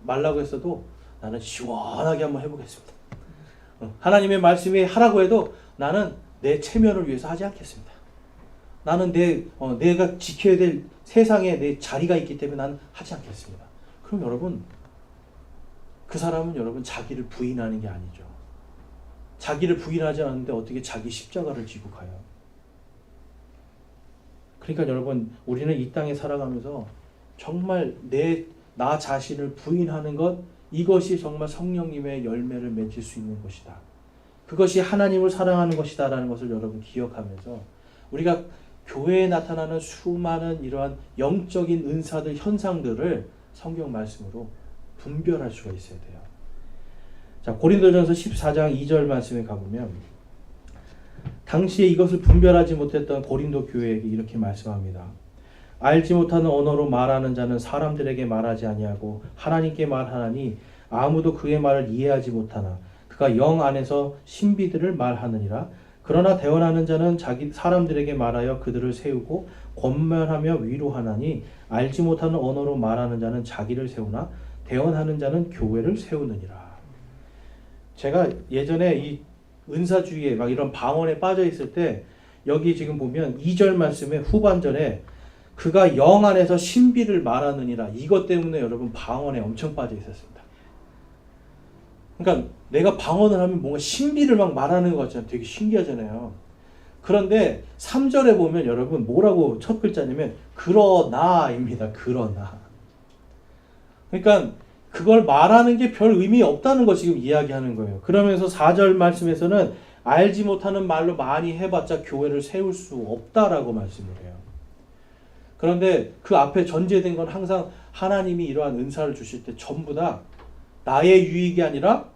말라고 했어도 나는 시원하게 한번 해보겠습니다. 하나님의 말씀이 하라고 해도 나는 내 체면을 위해서 하지 않겠습니다. 나는 내가 지켜야 될 세상에 내 자리가 있기 때문에 나는 하지 않겠습니다. 그럼 여러분 그 사람은 여러분 자기를 부인하는 게 아니죠. 자기를 부인하지 않는데 어떻게 자기 십자가를 지고 가요? 그러니까 여러분 우리는 이 땅에 살아가면서 정말 나 자신을 부인하는 것, 이것이 정말 성령님의 열매를 맺을 수 있는 것이다. 그것이 하나님을 사랑하는 것이다 라는 것을 여러분 기억하면서 우리가 교회에 나타나는 수많은 이러한 영적인 은사들, 현상들을 성경 말씀으로 분별할 수가 있어야 돼요. 자, 고린도전서 14장 2절 말씀에 가보면 당시에 이것을 분별하지 못했던 고린도 교회에게 이렇게 말씀합니다. 알지 못하는 언어로 말하는 자는 사람들에게 말하지 아니하고 하나님께 말하나니 아무도 그의 말을 이해하지 못하나 그가 영 안에서 신비들을 말하느니라. 그러나 대언하는 자는 자기 사람들에게 말하여 그들을 세우고 권면하며 위로하나니 알지 못하는 언어로 말하는 자는 자기를 세우나 대언하는 자는 교회를 세우느니라. 제가 예전에 이 은사주의에 막 이런 방언에 빠져 있을 때 여기 지금 보면 2절 말씀의 후반절에 그가 영 안에서 신비를 말하느니라, 이것 때문에 여러분 방언에 엄청 빠져 있었습니다. 그러니까 내가 방언을 하면 뭔가 신비를 막 말하는 것 같잖아요. 되게 신기하잖아요. 그런데 3절에 보면 여러분 뭐라고 첫 글자냐면 그러나입니다. 그러나. 그러니까 그걸 말하는 게 별 의미 없다는 거 지금 이야기하는 거예요. 그러면서 4절 말씀에서는 알지 못하는 말로 많이 해봤자 교회를 세울 수 없다라고 말씀을 해요. 그런데 그 앞에 전제된 건 항상 하나님이 이러한 은사를 주실 때 전부 다 나의 유익이 아니라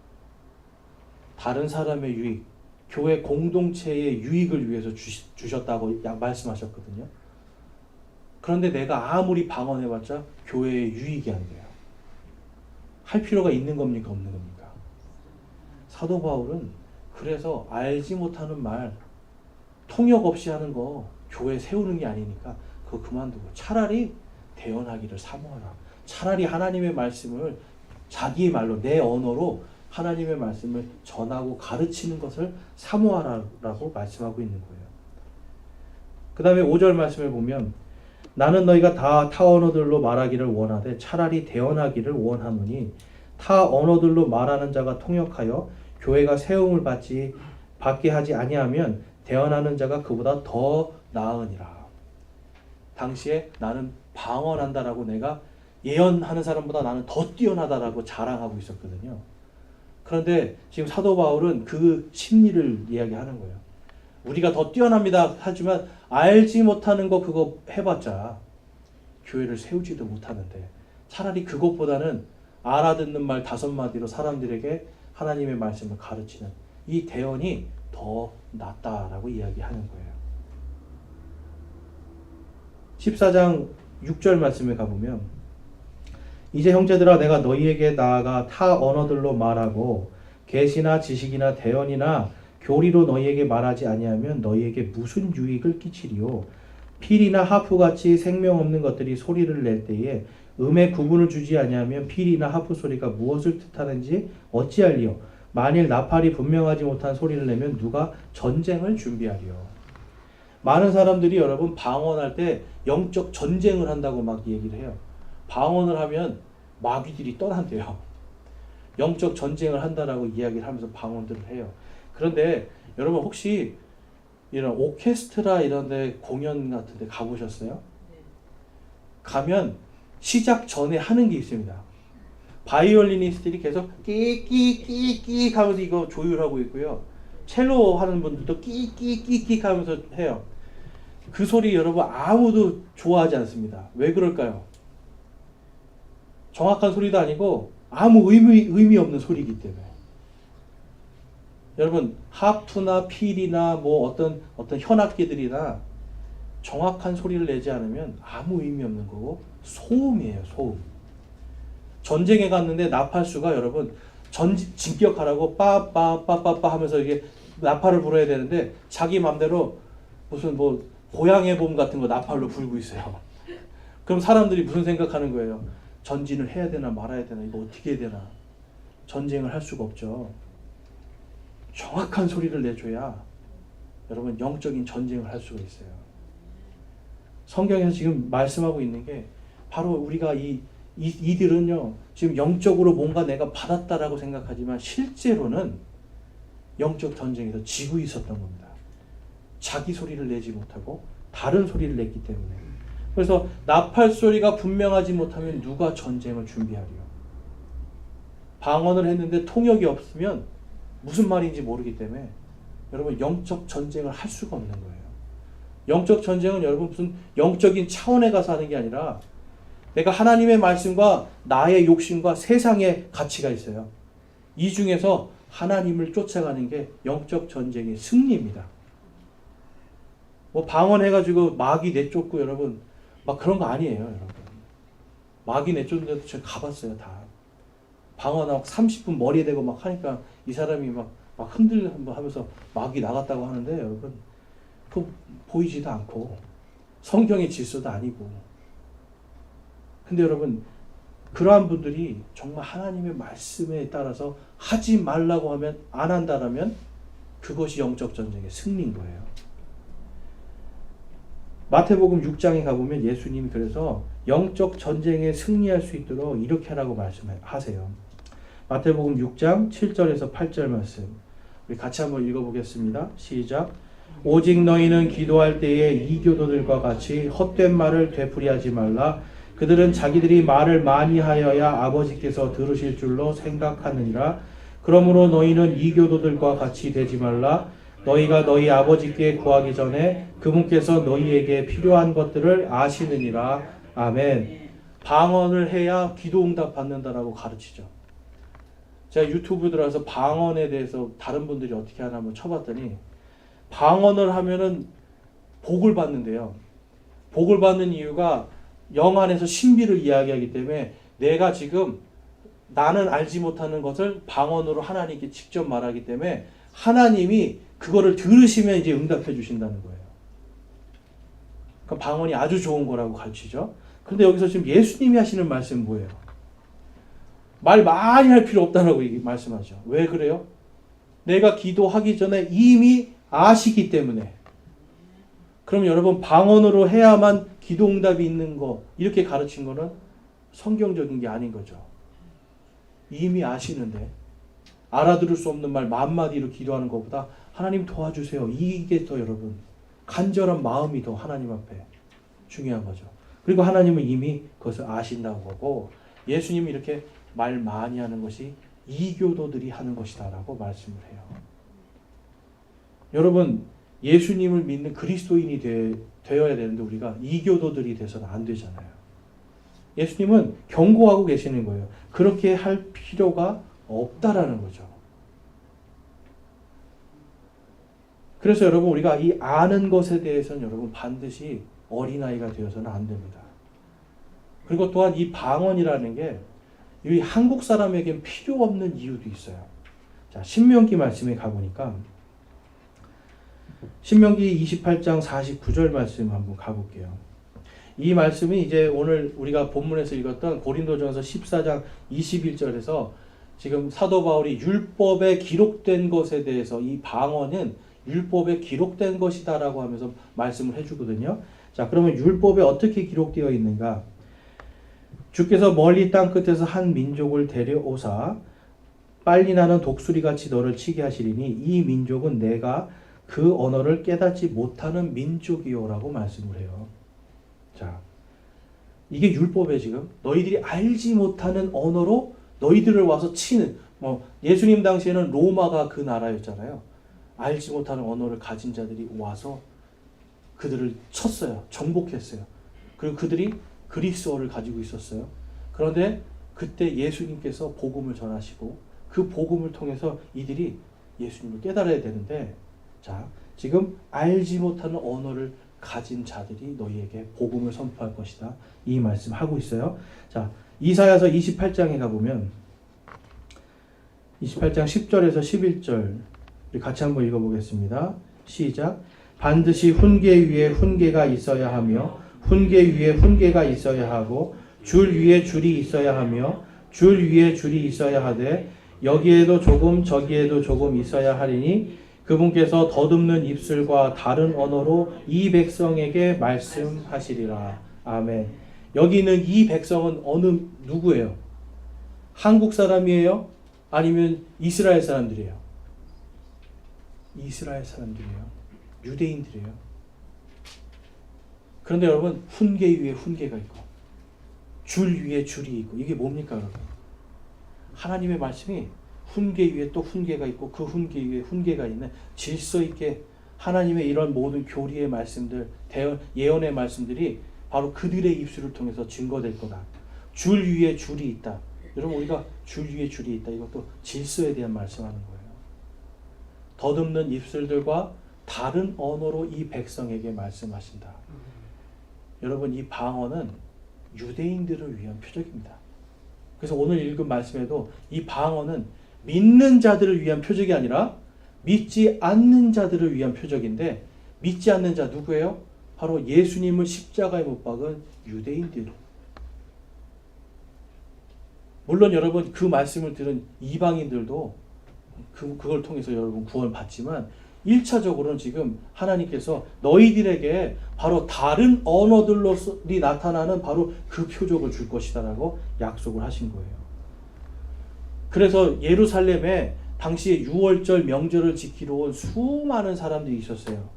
다른 사람의 유익, 교회 공동체의 유익을 위해서 주셨다고 말씀하셨거든요. 그런데 내가 아무리 방언해봤자 교회의 유익이 안 돼요. 할 필요가 있는 겁니까? 없는 겁니까? 사도 바울은 그래서 알지 못하는 말, 통역 없이 하는 거 교회 세우는 게 아니니까 그거 그만두고 차라리 대언하기를 사모하라. 차라리 하나님의 말씀을 자기의 말로, 내 언어로 하나님의 말씀을 전하고 가르치는 것을 사모하라라고 말씀하고 있는 거예요. 그 다음에 5절 말씀을 보면 나는 너희가 다 타 언어들로 말하기를 원하되 차라리 대언하기를 원하노니 타 언어들로 말하는 자가 통역하여 교회가 세움을 받게 하지 아니하면 대언하는 자가 그보다 더 나으니라. 당시에 나는 방언한다라고 내가 예언하는 사람보다 나는 더 뛰어나다라고 자랑하고 있었거든요. 그런데 지금 사도 바울은 그 심리를 이야기하는 거예요. 우리가 더 뛰어납니다 하지만 알지 못하는 거 그거 해봤자 교회를 세우지도 못하는데 차라리 그것보다는 알아듣는 말 5마디로 사람들에게 하나님의 말씀을 가르치는 이 대언이 더 낫다라고 이야기하는 거예요. 14장 6절 말씀에 가보면 이제 형제들아 내가 너희에게 나아가 타 언어들로 말하고 계시나 지식이나 대언이나 교리로 너희에게 말하지 아니하면 너희에게 무슨 유익을 끼치리요. 필이나 하프같이 생명 없는 것들이 소리를 낼 때에 음의 구분을 주지 아니하면 필이나 하프 소리가 무엇을 뜻하는지 어찌할리요. 만일 나팔이 분명하지 못한 소리를 내면 누가 전쟁을 준비하리요. 많은 사람들이 여러분 방언할 때 영적 전쟁을 한다고 막 얘기를 해요. 방언을 하면 마귀들이 떠난대요. 영적 전쟁을 한다라고 이야기를 하면서 방언들을 해요. 그런데 여러분 혹시 이런 오케스트라 이런 데 공연 같은 데 가보셨어요? 가면 시작 전에 하는 게 있습니다. 바이올리니스트들이 계속 끼끼끼끼 하면서 이거 조율하고 있고요. 첼로 하는 분들도 끼끼끼끼 하면서 해요. 그 소리 여러분 아무도 좋아하지 않습니다. 왜 그럴까요? 정확한 소리도 아니고 아무 의미 없는 소리이기 때문에. 여러분 하프나 필이나 뭐 어떤 현악기들이나 정확한 소리를 내지 않으면 아무 의미 없는 거고 소음이에요. 소음. 전쟁에 갔는데 나팔수가 여러분 진격하라고 빠빠빠빠빠 하면서 이게 나팔을 불어야 되는데 자기 맘대로 무슨 뭐 고향의 봄 같은 거 나팔로 불고 있어요. 그럼 사람들이 무슨 생각하는 거예요? 전진을 해야 되나 말아야 되나, 이거 어떻게 해야 되나. 전쟁을 할 수가 없죠. 정확한 소리를 내줘야 여러분 영적인 전쟁을 할 수가 있어요. 성경에서 지금 말씀하고 있는 게 바로 우리가 이들은요 지금 영적으로 뭔가 내가 받았다라고 생각하지만 실제로는 영적 전쟁에서 지고 있었던 겁니다. 자기 소리를 내지 못하고 다른 소리를 냈기 때문에. 그래서 나팔 소리가 분명하지 못하면 누가 전쟁을 준비하리요. 방언을 했는데 통역이 없으면 무슨 말인지 모르기 때문에 여러분 영적 전쟁을 할 수가 없는 거예요. 영적 전쟁은 여러분 무슨 영적인 차원에 가서 하는 게 아니라 내가 하나님의 말씀과 나의 욕심과 세상의 가치가 있어요. 이 중에서 하나님을 쫓아가는 게 영적 전쟁의 승리입니다. 뭐 방언해가지고 마귀 내쫓고 여러분 막 그런 거 아니에요, 여러분. 마귀 내쫓는 데도 제가 가봤어요, 다. 방언하고 30분 머리에 대고 막 하니까 이 사람이 막 흔들하면서 마귀 나갔다고 하는데 여러분, 그 보이지도 않고 성경의 질서도 아니고. 근데 여러분, 그러한 분들이 정말 하나님의 말씀에 따라서 하지 말라고 하면 안 한다라면 그것이 영적 전쟁의 승리인 거예요. 마태복음 6장에 가보면 예수님이 그래서 영적 전쟁에 승리할 수 있도록 이렇게 하라고 말씀하세요. 마태복음 6장 7절에서 8절 말씀 우리 같이 한번 읽어보겠습니다. 시작. 오직 너희는 기도할 때에 이교도들과 같이 헛된 말을 되풀이하지 말라. 그들은 자기들이 말을 많이 하여야 아버지께서 들으실 줄로 생각하느니라. 그러므로 너희는 이교도들과 같이 되지 말라. 너희가 너희 아버지께 구하기 전에 그분께서 너희에게 필요한 것들을 아시느니라. 아멘. 방언을 해야 기도 응답 받는다라고 가르치죠. 제가 유튜브 들어가서 방언에 대해서 다른 분들이 어떻게 하나 한번 쳐봤더니 방언을 하면은 복을 받는데요. 복을 받는 이유가 영 안에서 신비를 이야기하기 때문에 내가 지금 나는 알지 못하는 것을 방언으로 하나님께 직접 말하기 때문에 하나님이 그거를 들으시면 이제 응답해 주신다는 거예요. 그러니까 방언이 아주 좋은 거라고 가르치죠. 그런데 여기서 지금 예수님이 하시는 말씀은 뭐예요? 말 많이 할 필요 없다라고 말씀하죠. 왜 그래요? 내가 기도하기 전에 이미 아시기 때문에. 그럼 여러분 방언으로 해야만 기도 응답이 있는 거 이렇게 가르친 거는 성경적인 게 아닌 거죠. 이미 아시는데 알아들을 수 없는 말 만마디로 기도하는 것보다 하나님 도와주세요. 이게 더 여러분 간절한 마음이 더 하나님 앞에 중요한 거죠. 그리고 하나님은 이미 그것을 아신다고 하고 예수님이 이렇게 말 많이 하는 것이 이교도들이 하는 것이다 라고 말씀을 해요. 여러분 예수님을 믿는 그리스도인이 되어야 되는데 우리가 이교도들이 돼서는 안 되잖아요. 예수님은 경고하고 계시는 거예요. 그렇게 할 필요가 없다라는 거죠. 그래서 여러분 우리가 이 아는 것에 대해서는 여러분 반드시 어린아이가 되어서는 안 됩니다. 그리고 또한 이 방언이라는 게 이 한국 사람에겐 필요 없는 이유도 있어요. 자, 신명기 말씀에 가보니까 신명기 28장 49절 말씀 한번 가볼게요. 이 말씀이 이제 오늘 우리가 본문에서 읽었던 고린도전서 14장 21절에서 지금 사도 바울이 율법에 기록된 것에 대해서 이 방언은 율법에 기록된 것이다라고 하면서 말씀을 해주거든요. 자, 그러면 율법에 어떻게 기록되어 있는가? 주께서 멀리 땅 끝에서 한 민족을 데려오사 빨리 나는 독수리같이 너를 치게 하시리니 이 민족은 내가 그 언어를 깨닫지 못하는 민족이요라고 말씀을 해요. 자, 이게 율법에 지금 너희들이 알지 못하는 언어로 너희들을 와서 치는 예수님 당시에는 로마가 그 나라였잖아요. 알지 못하는 언어를 가진 자들이 와서 그들을 쳤어요. 정복했어요. 그리고 그들이 그리스어를 가지고 있었어요. 그런데 그때 예수님께서 복음을 전하시고 그 복음을 통해서 이들이 예수님을 깨달아야 되는데 자, 지금 알지 못하는 언어를 가진 자들이 너희에게 복음을 선포할 것이다. 이 말씀 하고 있어요. 자, 이사야서 28장에 가보면 28장 10절에서 11절 우리 같이 한번 읽어보겠습니다. 시작. 반드시 훈계 위에 훈계가 있어야 하며 훈계 위에 훈계가 있어야 하고 줄 위에 줄이 있어야 하며 줄 위에 줄이 있어야 하되 여기에도 조금 저기에도 조금 있어야 하리니 그분께서 더듬는 입술과 다른 언어로 이 백성에게 말씀하시리라. 아멘. 여기 있는 이 백성은 누구예요? 한국 사람이에요? 아니면 이스라엘 사람들이에요? 이스라엘 사람들이에요. 유대인들이에요. 그런데 여러분 훈계 위에 훈계가 있고 줄 위에 줄이 있고 이게 뭡니까 여러분? 하나님의 말씀이 훈계 위에 또 훈계가 있고 그 훈계 위에 훈계가 있는 질서 있게 하나님의 이런 모든 교리의 말씀들, 예언의 말씀들이 바로 그들의 입술을 통해서 증거될 거다. 줄 위에 줄이 있다. 여러분 우리가 줄 위에 줄이 있다. 이것도 질서에 대한 말씀하는 거예요. 더듬는 입술들과 다른 언어로 이 백성에게 말씀하신다. 여러분, 이 방언은 유대인들을 위한 표적입니다. 그래서 오늘 읽은 말씀에도 이 방언은 믿는 자들을 위한 표적이 아니라 믿지 않는 자들을 위한 표적인데, 믿지 않는 자 누구예요? 바로 예수님을 십자가에 못 박은 유대인들. 물론 여러분, 그 말씀을 들은 이방인들도 그걸 통해서 여러분 구원을 받지만, 1차적으로는 지금 하나님께서 너희들에게 바로 다른 언어들로이 나타나는 바로 그 표적을 줄 것이다라고 약속을 하신 거예요. 그래서 예루살렘에 당시에 유월절 명절을 지키러 온 수많은 사람들이 있었어요.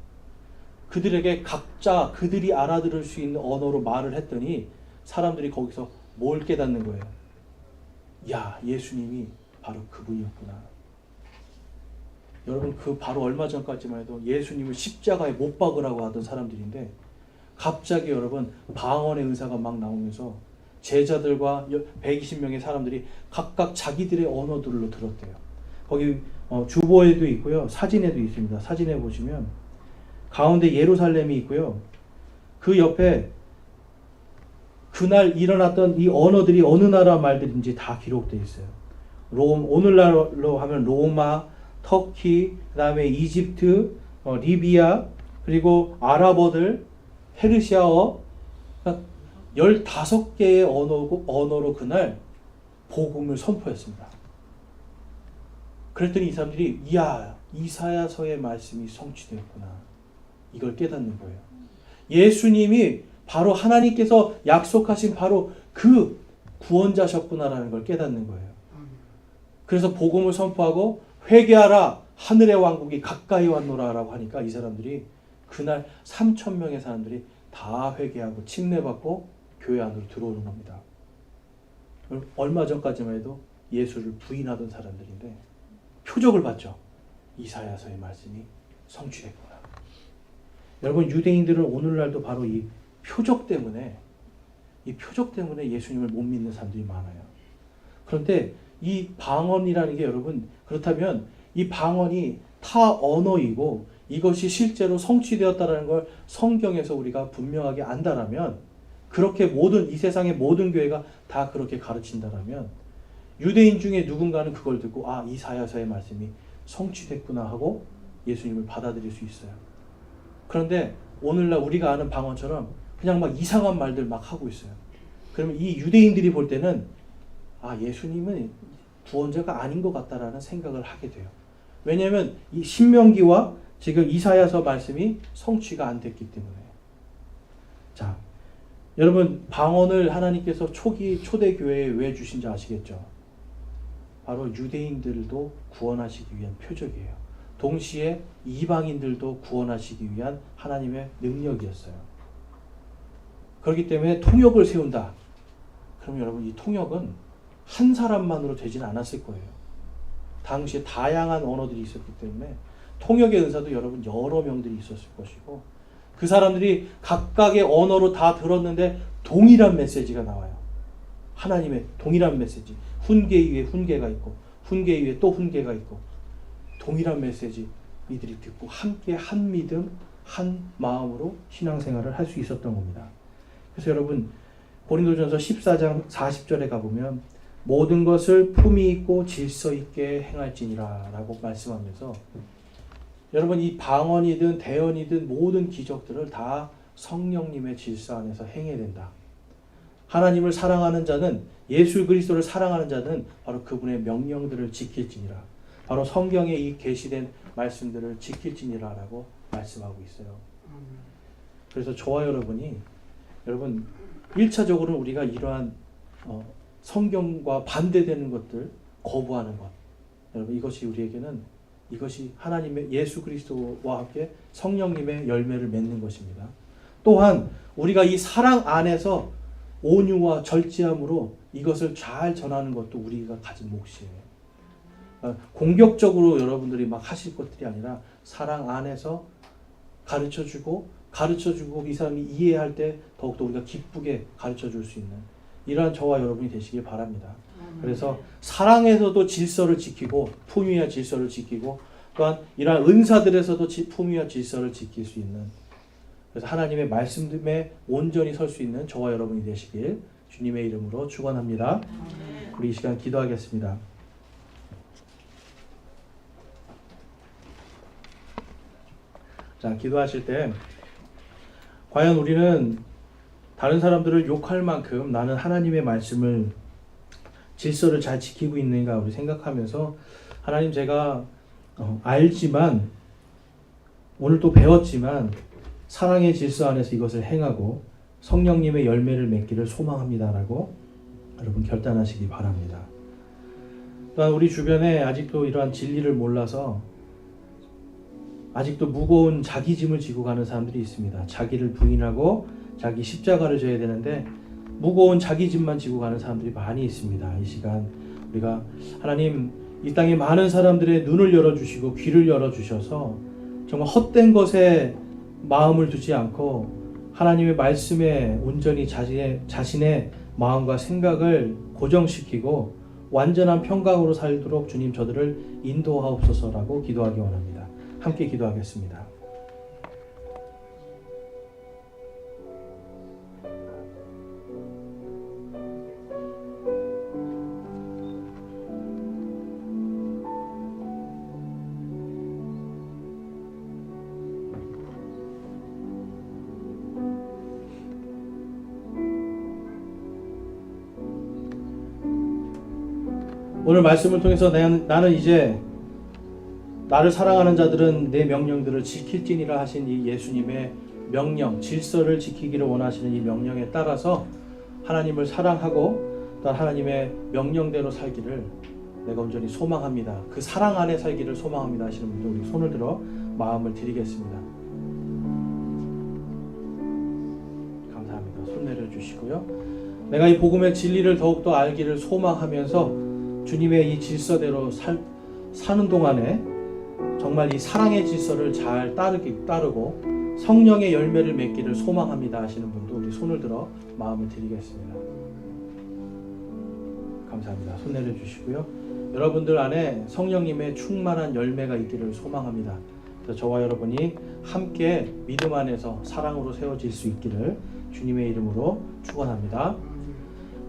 그들에게 각자 그들이 알아들을 수 있는 언어로 말을 했더니 사람들이 거기서 뭘 깨닫는 거예요? 야, 예수님이 바로 그분이었구나. 여러분, 그 바로 얼마 전까지만 해도 예수님을 십자가에 못 박으라고 하던 사람들인데, 갑자기 여러분 방언의 은사가 막 나오면서 제자들과 120명의 사람들이 각각 자기들의 언어들로 들었대요. 거기 주보에도 있고요, 사진에도 있습니다. 사진에 보시면 가운데 예루살렘이 있고요, 그 옆에 그날 일어났던 이 언어들이 어느 나라 말들인지 다 기록되어 있어요. 오늘날로 하면 로마, 터키, 그 다음에 이집트, 리비아, 그리고 아랍어들, 페르시아어, 15개의 언어로 그날 복음을 선포했습니다. 그랬더니 이 사람들이, 이야, 이사야서의 말씀이 성취되었구나, 이걸 깨닫는 거예요. 예수님이 바로 하나님께서 약속하신 바로 그 구원자셨구나라는 걸 깨닫는 거예요. 그래서 복음을 선포하고 회개하라, 하늘의 왕국이 가까이 왔노라라고 하니까 이 사람들이 그날 3,000명의 사람들이 다 회개하고 침례받고 교회 안으로 들어오는 겁니다. 얼마 전까지만 해도 예수를 부인하던 사람들인데 표적을 봤죠. 이사야서의 말씀이 성취됐구나. 여러분, 유대인들은 오늘날도 바로 이 표적 때문에 예수님을 못 믿는 사람들이 많아요. 그런데 이 방언이라는 게, 여러분, 그렇다면 이 방언이 타 언어이고 이것이 실제로 성취되었다는 걸 성경에서 우리가 분명하게 안다라면, 그렇게 이 세상의 모든 교회가 다 그렇게 가르친다라면, 유대인 중에 누군가는 그걸 듣고 이사야서의 말씀이 성취됐구나 하고 예수님을 받아들일 수 있어요. 그런데 오늘날 우리가 아는 방언처럼 그냥 막 이상한 말들 막 하고 있어요. 그러면 이 유대인들이 볼 때는 예수님은 구원자가 아닌 것 같다라는 생각을 하게 돼요. 왜냐하면 이 신명기와 지금 이사야서 말씀이 성취가 안 됐기 때문에. 자, 여러분, 방언을 하나님께서 초대교회에 왜 주신지 아시겠죠? 바로 유대인들도 구원하시기 위한 표적이에요. 동시에 이방인들도 구원하시기 위한 하나님의 능력이었어요. 그렇기 때문에 통역을 세운다. 그럼 여러분, 이 통역은 한 사람만으로 되지는 않았을 거예요. 당시에 다양한 언어들이 있었기 때문에 통역의 은사도 여러분 여러 명들이 있었을 것이고, 그 사람들이 각각의 언어로 다 들었는데 동일한 메시지가 나와요. 하나님의 동일한 메시지. 훈계 위에 훈계가 있고, 훈계 위에 또 훈계가 있고, 동일한 메시지 이들이 듣고 함께 한 믿음, 한 마음으로 신앙생활을 할 수 있었던 겁니다. 그래서 여러분, 고린도전서 14장 40절에 가보면 모든 것을 품위 있고 질서 있게 행할지니라 라고 말씀하면서, 여러분, 이 방언이든 대언이든 모든 기적들을 다 성령님의 질서 안에서 행해야 된다. 하나님을 사랑하는 자는, 예수 그리스도를 사랑하는 자는 바로 그분의 명령들을 지킬지니라. 바로 성경에 이 계시된 말씀들을 지킬지니라 라고 말씀하고 있어요. 그래서 저와 여러분 1차적으로는 우리가 이러한 성경과 반대되는 것들 거부하는 것, 여러분, 이것이 우리에게는, 이것이 하나님의 예수 그리스도와 함께 성령님의 열매를 맺는 것입니다. 또한 우리가 이 사랑 안에서 온유와 절제함으로 이것을 잘 전하는 것도 우리가 가진 몫이에요. 공격적으로 여러분들이 막 하실 것들이 아니라 사랑 안에서 가르쳐주고 이 사람이 이해할 때 더욱더 우리가 기쁘게 가르쳐줄 수 있는 이러한 저와 여러분이 되시길 바랍니다. 그래서 사랑에서도 질서를 지키고, 품위와 질서를 지키고, 또한 이러한 은사들에서도 품위와 질서를 지킬 수 있는, 그래서 하나님의 말씀에 온전히 설 수 있는 저와 여러분이 되시길 주님의 이름으로 축원합니다. 우리 이 시간 기도하겠습니다. 자, 기도하실 때 과연 우리는 다른 사람들을 욕할 만큼 나는 하나님의 말씀을 질서를 잘 지키고 있는가 우리 생각하면서, 하나님 제가 알지만 오늘 또 배웠지만 사랑의 질서 안에서 이것을 행하고 성령님의 열매를 맺기를 소망합니다라고 여러분 결단하시기 바랍니다. 또한 우리 주변에 아직도 이러한 진리를 몰라서 아직도 무거운 자기 짐을 지고 가는 사람들이 있습니다. 자기를 부인하고 자기 십자가를 져야 되는데 무거운 자기 짐만 지고 가는 사람들이 많이 있습니다. 이 시간 우리가 하나님 이 땅에 많은 사람들의 눈을 열어주시고 귀를 열어주셔서 정말 헛된 것에 마음을 두지 않고 하나님의 말씀에 온전히 자신의 마음과 생각을 고정시키고 완전한 평강으로 살도록 주님 저들을 인도하옵소서라고 기도하기 원합니다. 함께 기도하겠습니다. 오늘 말씀을 통해서 나는 이제 나를 사랑하는 자들은 내 명령들을 지킬지니라 하신 이 예수님의 명령, 질서를 지키기를 원하시는 이 명령에 따라서 하나님을 사랑하고 또 하나님의 명령대로 살기를 내가 온전히 소망합니다. 그 사랑 안에 살기를 소망합니다 하시는 분들 우리 손을 들어 마음을 드리겠습니다. 감사합니다. 손 내려주시고요. 내가 이 복음의 진리를 더욱더 알기를 소망하면서 주님의 이 질서대로 사는 동안에 정말 이 사랑의 질서를 잘 따르고 성령의 열매를 맺기를 소망합니다 하시는 분도 우리 손을 들어 마음을 드리겠습니다. 감사합니다. 손 내려주시고요. 여러분들 안에 성령님의 충만한 열매가 있기를 소망합니다. 그래서 저와 여러분이 함께 믿음 안에서 사랑으로 세워질 수 있기를 주님의 이름으로 축원합니다.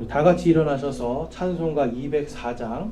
다 같이 일어나셔서 찬송가 204장